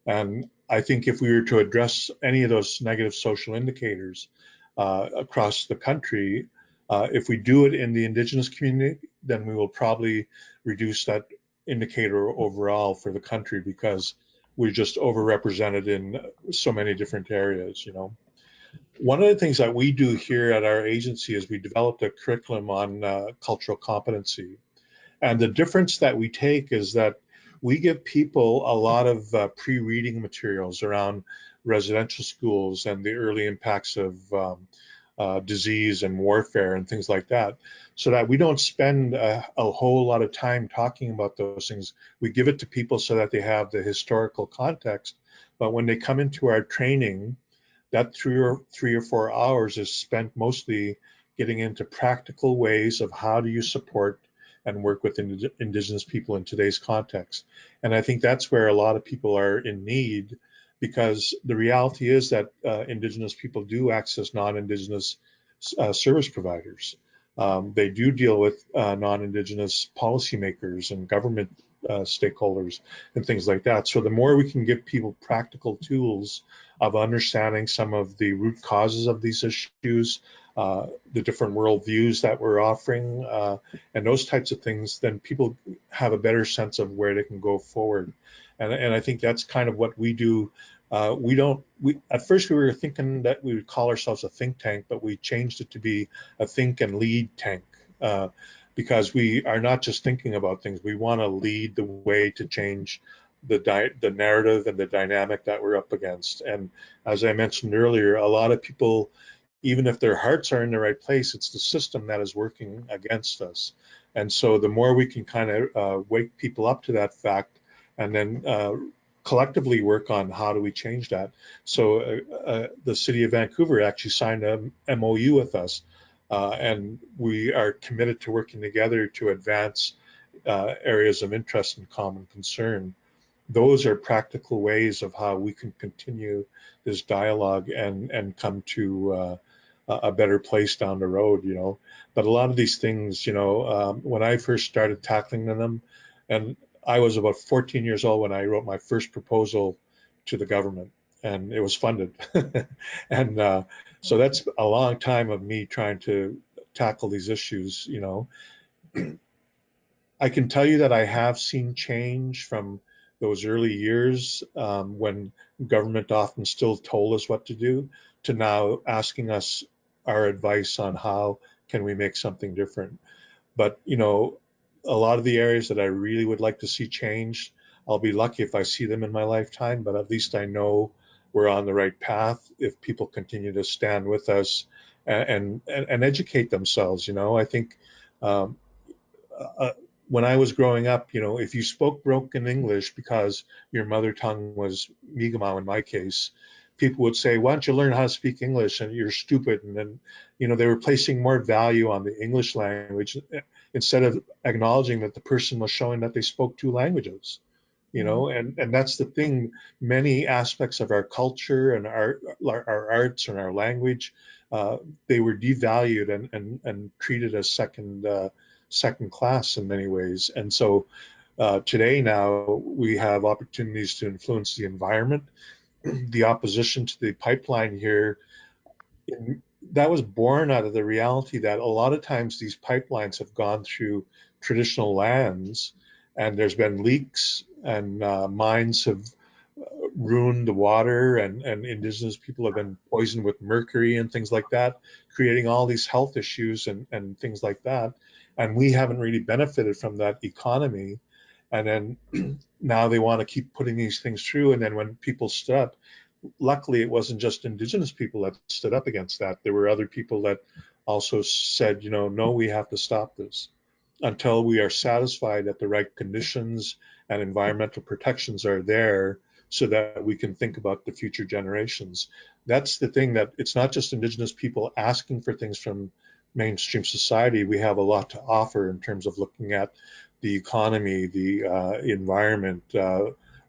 And I think if we were to address any of those negative social indicators across the country, if we do it in the Indigenous community, then we will probably reduce that indicator overall for the country, because we're just overrepresented in so many different areas, you know. One of the things that we do here at our agency is we developed a curriculum on cultural competency. And the difference that we take is that we give people a lot of pre-reading materials around residential schools and the early impacts of disease and warfare and things like that, so that we don't spend a whole lot of time talking about those things. We give it to people so that they have the historical context, but when they come into our training, that 3 or 4 hours is spent mostly getting into practical ways of how do you support and work with Indigenous people in today's context. And I think that's where a lot of people are in need, because the reality is that Indigenous people do access non-Indigenous service providers. They do deal with non-Indigenous policymakers and government stakeholders and things like that. So the more we can give people practical tools of understanding some of the root causes of these issues, the different worldviews that we're offering, and those types of things, then people have a better sense of where they can go forward. And I think that's kind of what we do. At first we were thinking that we would call ourselves a think tank, but we changed it to be a think and lead tank, because we are not just thinking about things. We want to lead the way to change the narrative and the dynamic that we're up against. And as I mentioned earlier, a lot of people, even if their hearts are in the right place, it's the system that is working against us. And so the more we can kind of wake people up to that fact, and then collectively work on how do we change that. So the City of Vancouver actually signed a MOU with us, and we are committed to working together to advance areas of interest and common concern. Those are practical ways of how we can continue this dialogue and come to a better place down the road, you know. But a lot of these things, you know, when I first started tackling them, and I was about 14 years old when I wrote my first proposal to the government, and it was funded. And so that's a long time of me trying to tackle these issues, you know. I can tell you that I have seen change from those early years, when government often still told us what to do, to now asking us our advice on how can we make something different. But, you know, a lot of the areas that I really would like to see changed, I'll be lucky if I see them in my lifetime, but at least I know we're on the right path if people continue to stand with us and educate themselves. You know, I think when I was growing up, you know, if you spoke broken English because your mother tongue was Mi'kmaq in my case, people would say, why don't you learn how to speak English, and you're stupid. And then, you know, they were placing more value on the English language instead of acknowledging that the person was showing that they spoke two languages, you know. And that's the thing. Many aspects of our culture and our arts and our language, they were devalued and treated as second class in many ways. And so Today now we have opportunities to influence the environment. The opposition to the pipeline here, that was born out of the reality that a lot of times these pipelines have gone through traditional lands and there's been leaks and mines have ruined the water and indigenous people have been poisoned with mercury and things like that, creating all these health issues and things like that. And we haven't really benefited from that economy. And then now they want to keep putting these things through. And then when people stood up, luckily it wasn't just indigenous people that stood up against that. There were other people that also said, no, we have to stop this until we are satisfied that the right conditions and environmental protections are there so that we can think about the future generations. That's the thing, that it's not just indigenous people asking for things from mainstream society. We have a lot to offer in terms of looking at the economy, the environment,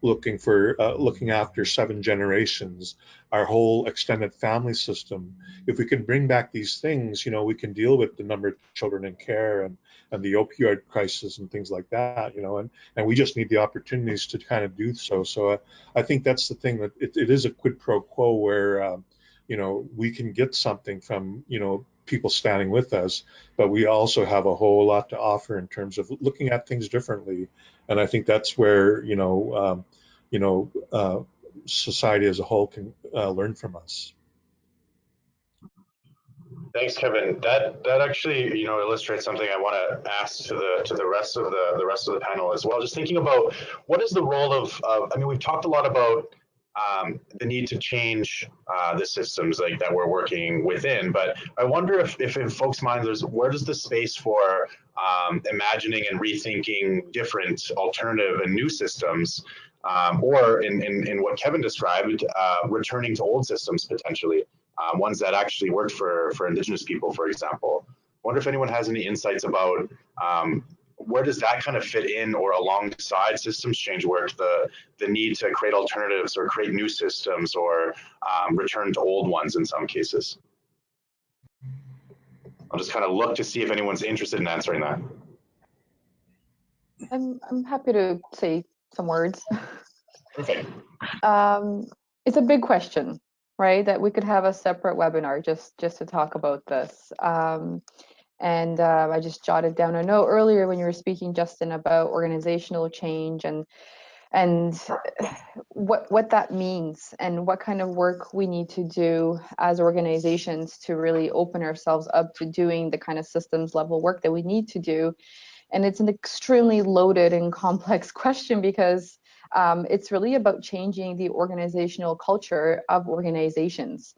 looking after 7 generations, our whole extended family system. If we can bring back these things, we can deal with the number of children in care and the opioid crisis and things like that, and we just need the opportunities to kind of do so. So I think that's the thing, that it is a quid pro quo where, we can get something from, people standing with us, but we also have a whole lot to offer in terms of looking at things differently. And I think that's where, society as a whole can learn from us. Thanks, Kevin. That actually, illustrates something I want to ask to the rest of the panel as well. Just thinking about what is the role of I mean, we've talked a lot about the need to change the systems like that we're working within, but I wonder if in folks' minds, where does the space for imagining and rethinking different alternative and new systems, or in what Kevin described, returning to old systems potentially. Ones that actually worked for Indigenous people, for example. I wonder if anyone has any insights about where does that kind of fit in or alongside systems change work, the need to create alternatives or create new systems or return to old ones in some cases. I'll just kind of look to see if anyone's interested in answering that. I'm happy to say some words. Perfect. It's a big question, right? That we could have a separate webinar just to talk about this. And I just jotted down a note earlier when you were speaking, Justin, about organizational change and what that means and what kind of work we need to do as organizations to really open ourselves up to doing the kind of systems level work that we need to do. And it's an extremely loaded and complex question because it's really about changing the organizational culture of organizations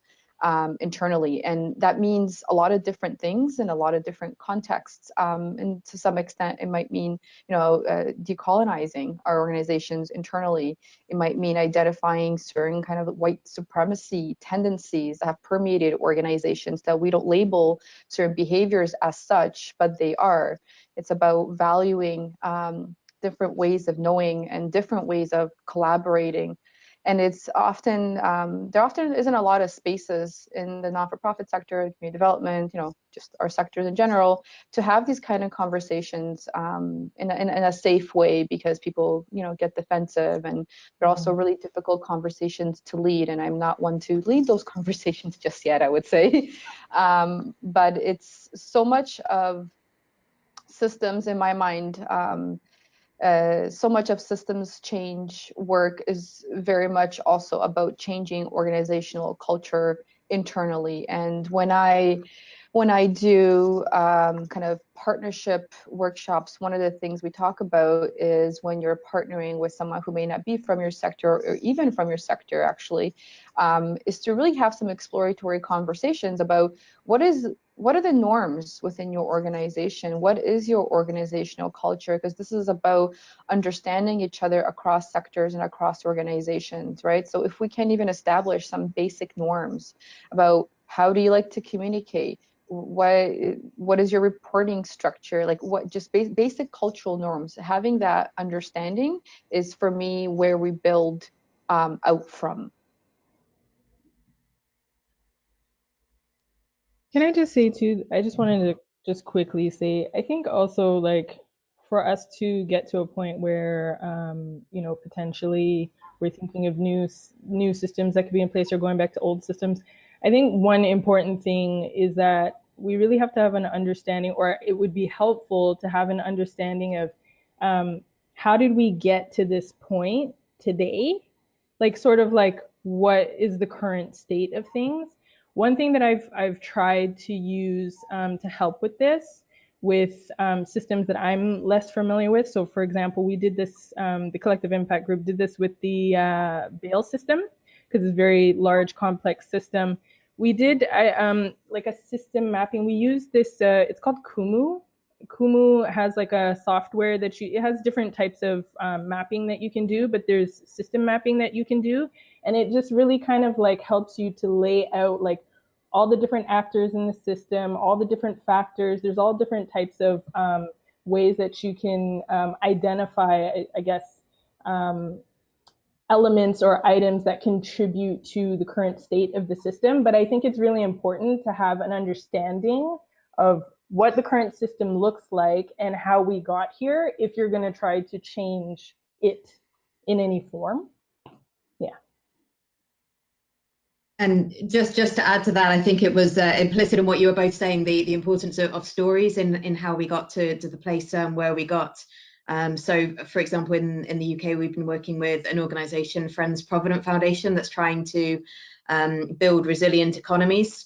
internally. And that means a lot of different things in a lot of different contexts. And to some extent, it might mean, decolonizing our organizations internally. It might mean identifying certain kind of white supremacy tendencies that have permeated organizations that we don't label certain behaviors as such, but they are. It's about valuing different ways of knowing and different ways of collaborating. And it's often, there often isn't a lot of spaces in the not-for-profit sector, community development, just our sectors in general, to have these kind of conversations in a safe way, because people, get defensive, and they're also really difficult conversations to lead. And I'm not one to lead those conversations just yet, I would say. But it's so much of systems in my mind. So much of systems change work is very much also about changing organizational culture internally. And when I do kind of partnership workshops, one of the things we talk about is when you're partnering with someone who may not be from your sector or even from your sector, actually, is to really have some exploratory conversations about what are the norms within your organization? What is your organizational culture? Because this is about understanding each other across sectors and across organizations, right? So if we can even establish some basic norms about how do you like to communicate, what is your reporting structure, like what just basic cultural norms, having that understanding is for me where we build out from. Can I just say too, I just wanted to just quickly say, I think also like for us to get to a point where, you know, potentially we're thinking of new systems that could be in place or going back to old systems, I think one important thing is that we really have to have an understanding, or it would be helpful to have an understanding of how did we get to this point today? Like sort of like what is the current state of things? One thing that I've tried to use to help with this with systems that I'm less familiar with. So for example, we did this, the Collective Impact Group did this with the bail system, because it's a very large, complex system. We did like a system mapping. We used this, it's called Kumu. Kumu has like a software that it has different types of mapping that you can do, but there's system mapping that you can do. And it just really kind of like helps you to lay out like all the different actors in the system, all the different factors. There's all different types of ways that you can identify, I guess, elements or items that contribute to the current state of the system. But I think it's really important to have an understanding of what the current system looks like and how we got here if you're going to try to change it in any form. Yeah. And just to add to that, I think it was implicit in what you were both saying, the importance of stories in how we got to the place where we got. So, for example, in the UK, we've been working with an organisation, Friends Provident Foundation, that's trying to build resilient economies.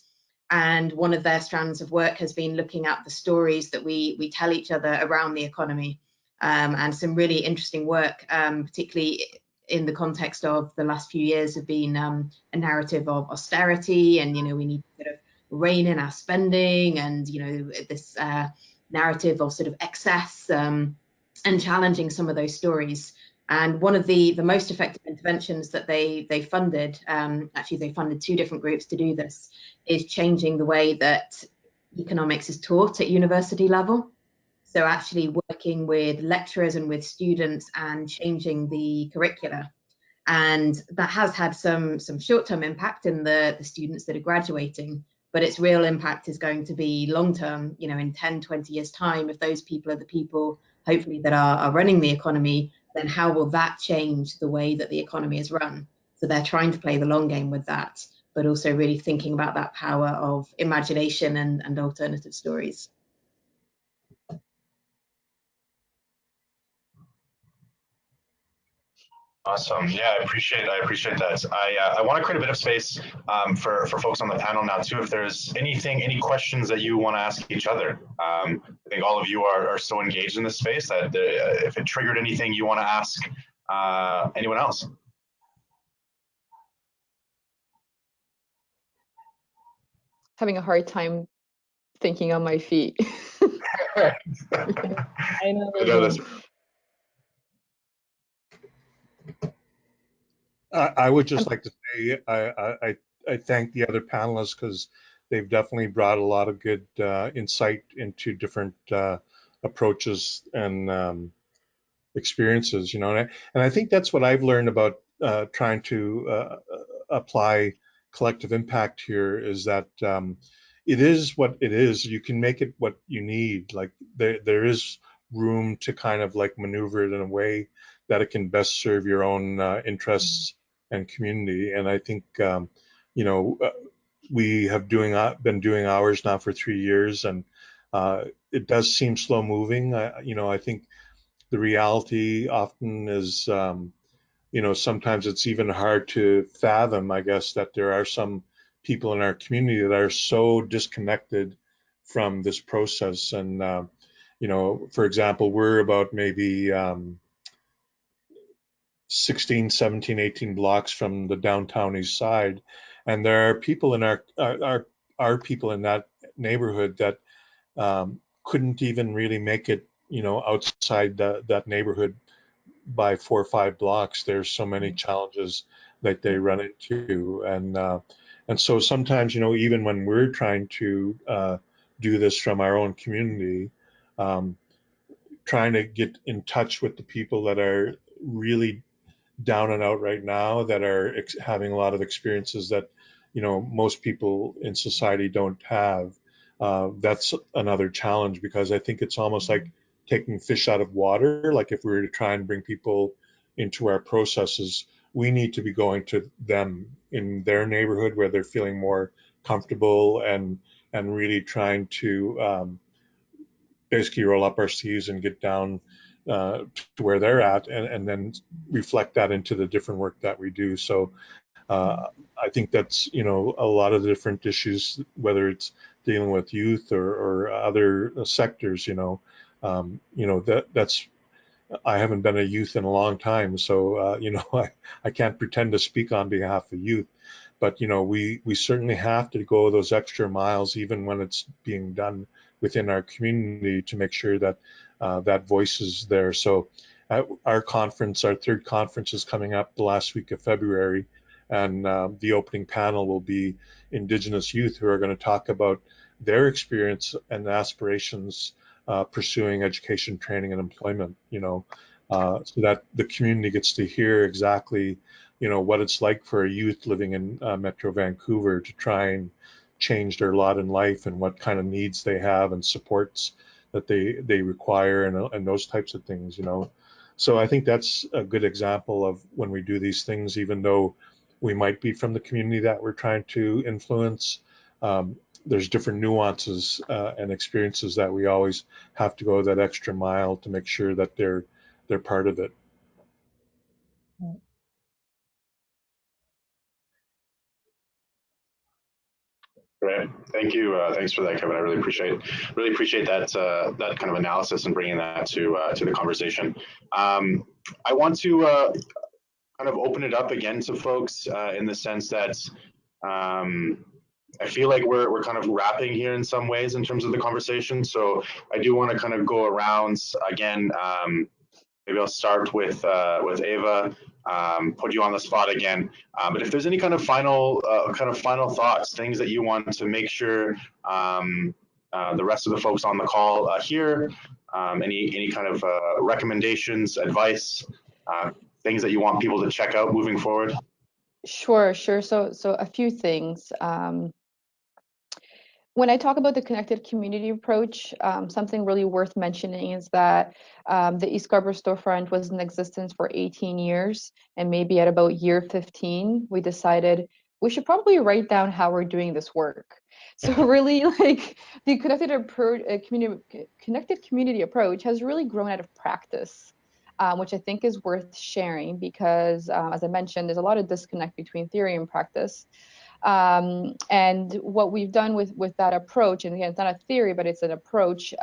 And one of their strands of work has been looking at the stories that we tell each other around the economy, and some really interesting work, particularly in the context of the last few years have been a narrative of austerity, and you know, we need to sort of rein in our spending, and you know, this narrative of sort of excess, and challenging some of those stories. And one of the most effective interventions that they funded, actually they funded 2 different groups to do this, is changing the way that economics is taught at university level. So actually working with lecturers and with students and changing the curricula. And that has had some short-term impact in the students that are graduating, but its real impact is going to be long-term, you know, in 10, 20 years time. If those people are the people, hopefully, that are running the economy, then how will that change the way that the economy is run? So they're trying to play the long game with that, but also really thinking about that power of imagination and alternative stories. Awesome. Yeah, I appreciate that. I want to create a bit of space for folks on the panel now too. If there's any questions that you want to ask each other, I think all of you are so engaged in this space that if it triggered anything you want to ask anyone else. Having a hard time thinking on my feet. I know. I would just like to say I thank the other panelists, because they've definitely brought a lot of good insight into different approaches and experiences, you know. And I think that's what I've learned about trying to apply collective impact here, is that it is what it is. You can make it what you need. Like there is room to kind of like maneuver it in a way that it can best serve your own interests and community. And I think you know, we have been doing ours now for 3 years, and it does seem slow moving. You know, I think the reality often is, you know, sometimes it's even hard to fathom, I guess, that there are some people in our community that are so disconnected from this process. And, you know, for example, we're about maybe 16, 17, 18 blocks from the downtown east side. And there are people in our people in that neighborhood that couldn't even really make it, you know, outside that neighborhood by 4 or 5 blocks. There's so many challenges that they run into. And so sometimes, you know, even when we're trying to do this from our own community, trying to get in touch with the people that are really down and out right now, that are having a lot of experiences that, you know, most people in society don't have. That's another challenge, because I think it's almost like taking fish out of water. Like if we were to try and bring people into our processes, we need to be going to them in their neighborhood where they're feeling more comfortable, and really trying to basically roll up our sleeves and get down to where they're at, and then reflect that into the different work that we do. So I think that's, a lot of the different issues, whether it's dealing with youth or other sectors, that's, I haven't been a youth in a long time, so I can't pretend to speak on behalf of youth, but we certainly have to go those extra miles, even when it's being done within our community, to make sure that that voice is there. So our conference, our third conference, is coming up the last week of February, and the opening panel will be Indigenous youth who are going to talk about their experience and aspirations pursuing education, training, and employment, so that the community gets to hear exactly, what it's like for a youth living in Metro Vancouver to try and change their lot in life, and what kind of needs they have and supports that they require, and those types of things, So I think that's a good example of when we do these things, even though we might be from the community that we're trying to influence, there's different nuances and experiences that we always have to go that extra mile to make sure that they're part of it. Great, thank you. Thanks for that, Kevin. I really appreciate that that kind of analysis and bringing that to the conversation. I want to kind of open it up again to folks in the sense that I feel like we're kind of wrapping here in some ways in terms of the conversation. So I do want to kind of go around again. Maybe I'll start with Ava. Put you on the spot again. But if there's any kind of final thoughts, things that you want to make sure the rest of the folks on the call hear, any kind of recommendations, advice, things that you want people to check out moving forward. Sure. So a few things. When I talk about the connected community approach, something really worth mentioning is that the East Scarborough Storefront was in existence for 18 years, and maybe at about year 15, we decided we should probably write down how we're doing this work. So really, like, the connected community approach has really grown out of practice, which I think is worth sharing because, as I mentioned, there's a lot of disconnect between theory and practice. And what we've done with that approach, and again, it's not a theory, but it's an approach,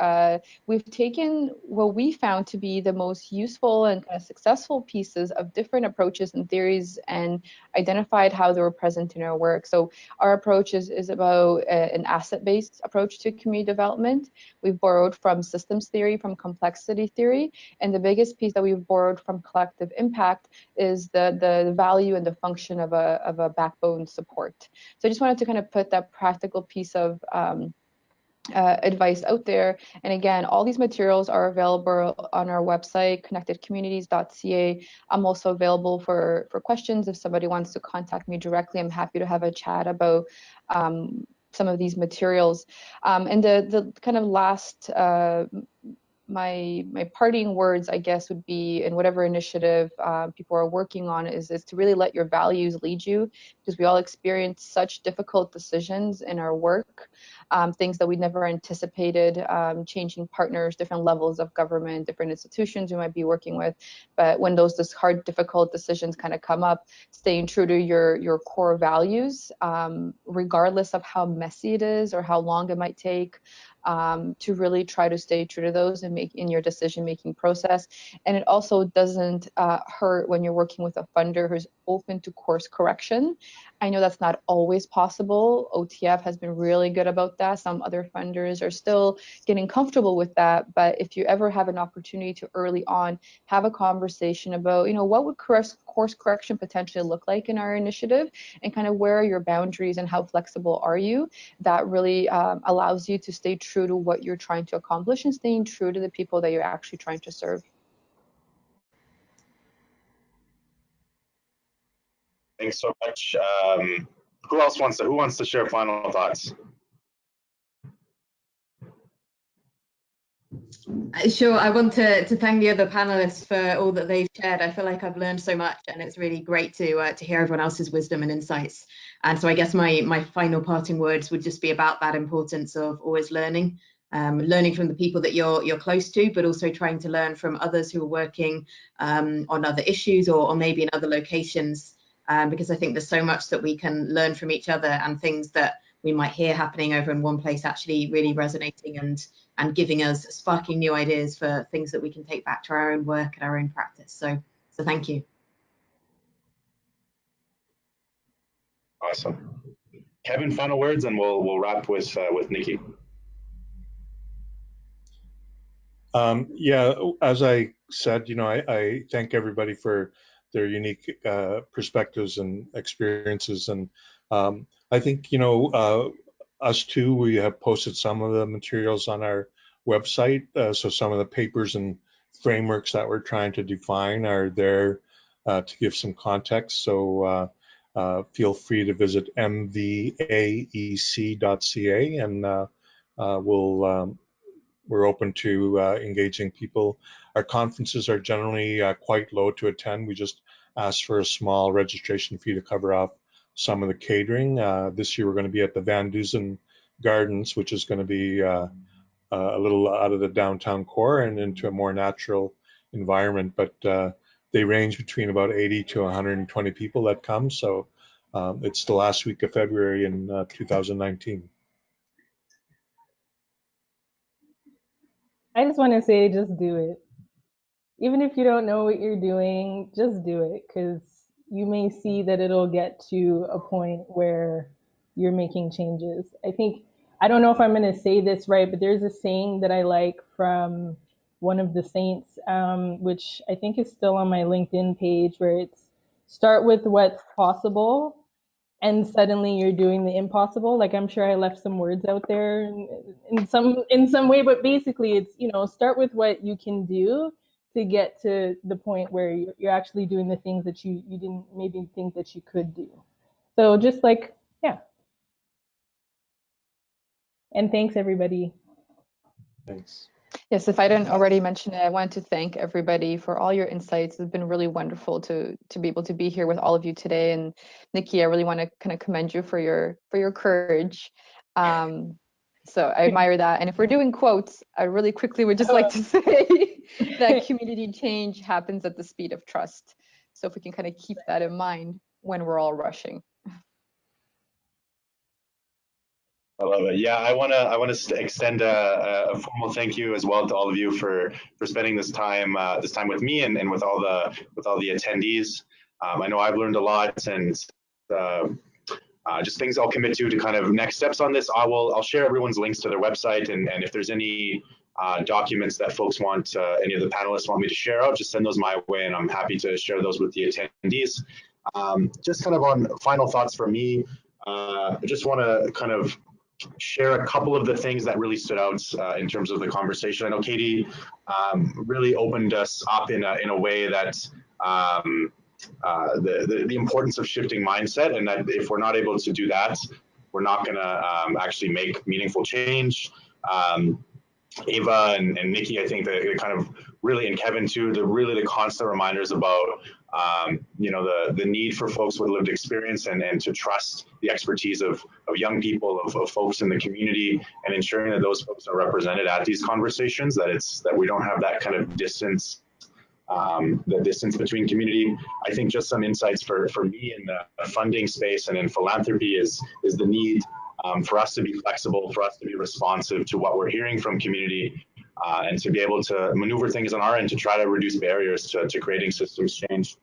we've taken what we found to be the most useful and kind of successful pieces of different approaches and theories and identified how they were present in our work. So our approach is about an asset-based approach to community development. We've borrowed from systems theory, from complexity theory, and the biggest piece that we've borrowed from collective impact is the value and the function of a backbone support. So I just wanted to kind of put that practical piece of advice out there. And again, all these materials are available on our website, connectedcommunities.ca. I'm also available for questions. If somebody wants to contact me directly, I'm happy to have a chat about some of these materials. And the kind of last my parting words, I guess, would be, in whatever initiative people are working on, is to really let your values lead you, because we all experience such difficult decisions in our work, things that we never anticipated, changing partners, different levels of government, different institutions we might be working with. But when those hard, difficult decisions kind of come up, staying true to your core values, regardless of how messy it is or how long it might take, to really try to stay true to those and make in your decision-making process. And it also doesn't hurt when you're working with a funder who's open to course correction. I know that's not always possible. OTF has been really good about that. Some other funders are still getting comfortable with that. But if you ever have an opportunity to early on have a conversation about, what would course correction potentially look like in our initiative, and kind of where are your boundaries and how flexible are you, that really allows you to stay true to what you're trying to accomplish and staying true to the people that you're actually trying to serve. Thanks so much. Who wants to share final thoughts? Sure. I want to thank the other panelists for all that they've shared. I feel like I've learned so much, and it's really great to hear everyone else's wisdom and insights. And so I guess my final parting words would just be about that importance of always learning, learning from the people that you're close to, but also trying to learn from others who are working on other issues or maybe in other locations, because I think there's so much that we can learn from each other, and things that we might hear happening over in one place actually really resonating and giving us, sparking new ideas for things that we can take back to our own work and our own practice. So thank you. Awesome. Kevin, final words, and we'll wrap with Nikki. Yeah, as I said, I thank everybody for their unique perspectives and experiences. And I think, us too, we have posted some of the materials on our website. So some of the papers and frameworks that we're trying to define are there to give some context. So feel free to visit mvaec.ca, and we're open to engaging people. Our conferences are generally quite low to attend. We just ask for a small registration fee to cover off some of the catering. This year we're going to be at the Van Dusen Gardens, which is going to be a little out of the downtown core and into a more natural environment. But they range between about 80 to 120 people that come. So it's the last week of February in 2019. I just want to say, just do it. Even if you don't know what you're doing, just do it, because you may see that it'll get to a point where you're making changes. I think, I don't know if I'm going to say this right, but there's a saying that I like from one of the saints, which I think is still on my LinkedIn page, where it's start with what's possible and suddenly you're doing the impossible. Like, I'm sure I left some words out there in some way, but basically it's, start with what you can do to get to the point where you're actually doing the things that you didn't maybe think that you could do. So just like, yeah. And thanks everybody. Thanks. Yes, if I didn't already mention it, I wanted to thank everybody for all your insights. It's been really wonderful to be able to be here with all of you today. And Nikki, I really want to kind of commend you for your courage. So I admire that. And if we're doing quotes, I really quickly would just like to say that community change happens at the speed of trust. So if we can kind of keep that in mind when we're all rushing. I love it. Yeah, I want to extend a formal thank you as well to all of you for spending this time with me and with all the attendees. I know I've learned a lot, and just things I'll commit to kind of next steps on this. I'll share everyone's links to their website, and if there's any documents that folks want, any of the panelists want me to share out, just send those my way, and I'm happy to share those with the attendees. Just kind of on final thoughts for me, I just want to kind of share a couple of the things that really stood out in terms of the conversation. I know Katie really opened us up in a way that the importance of shifting mindset, and that if we're not able to do that, we're not going to actually make meaningful change. Ava and Nikki, I think they kind of really, and Kevin too, the constant reminders about the need for folks with lived experience and to trust the expertise of young people, of folks in the community, and ensuring that those folks are represented at these conversations, that we don't have that kind of distance, the distance between community. I think just some insights for me in the funding space and in philanthropy is the need for us to be flexible, for us to be responsive to what we're hearing from community, and to be able to maneuver things on our end to try to reduce barriers to creating systems change.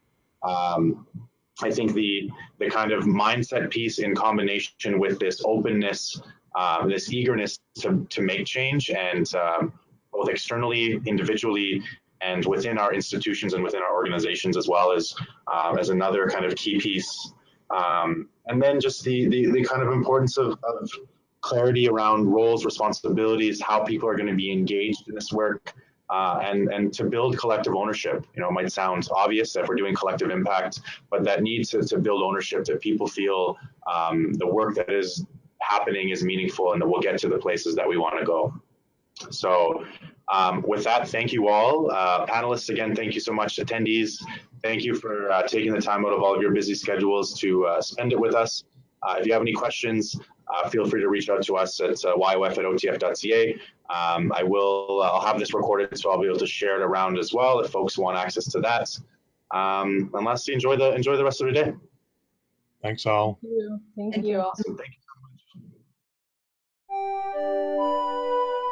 I think the kind of mindset piece in combination with this openness, this eagerness to make change, and both externally, individually, and within our institutions and within our organizations as well, as another kind of key piece. And then just the kind of importance of clarity around roles, responsibilities, how people are going to be engaged in this work, and to build collective ownership. It might sound obvious that we're doing collective impact, but that need to build ownership, that people feel the work that is happening is meaningful and that we'll get to the places that we want to go. So with that, thank you all. Panelists, again, thank you so much. Attendees, thank you for taking the time out of all of your busy schedules to spend it with us. If you have any questions, feel free to reach out to us at yof@otf.ca. I'll have this recorded, so I'll be able to share it around as well if folks want access to that. And lastly, enjoy the rest of your day. Thanks all. Thank you. Thank you all. Awesome. Thank you so much.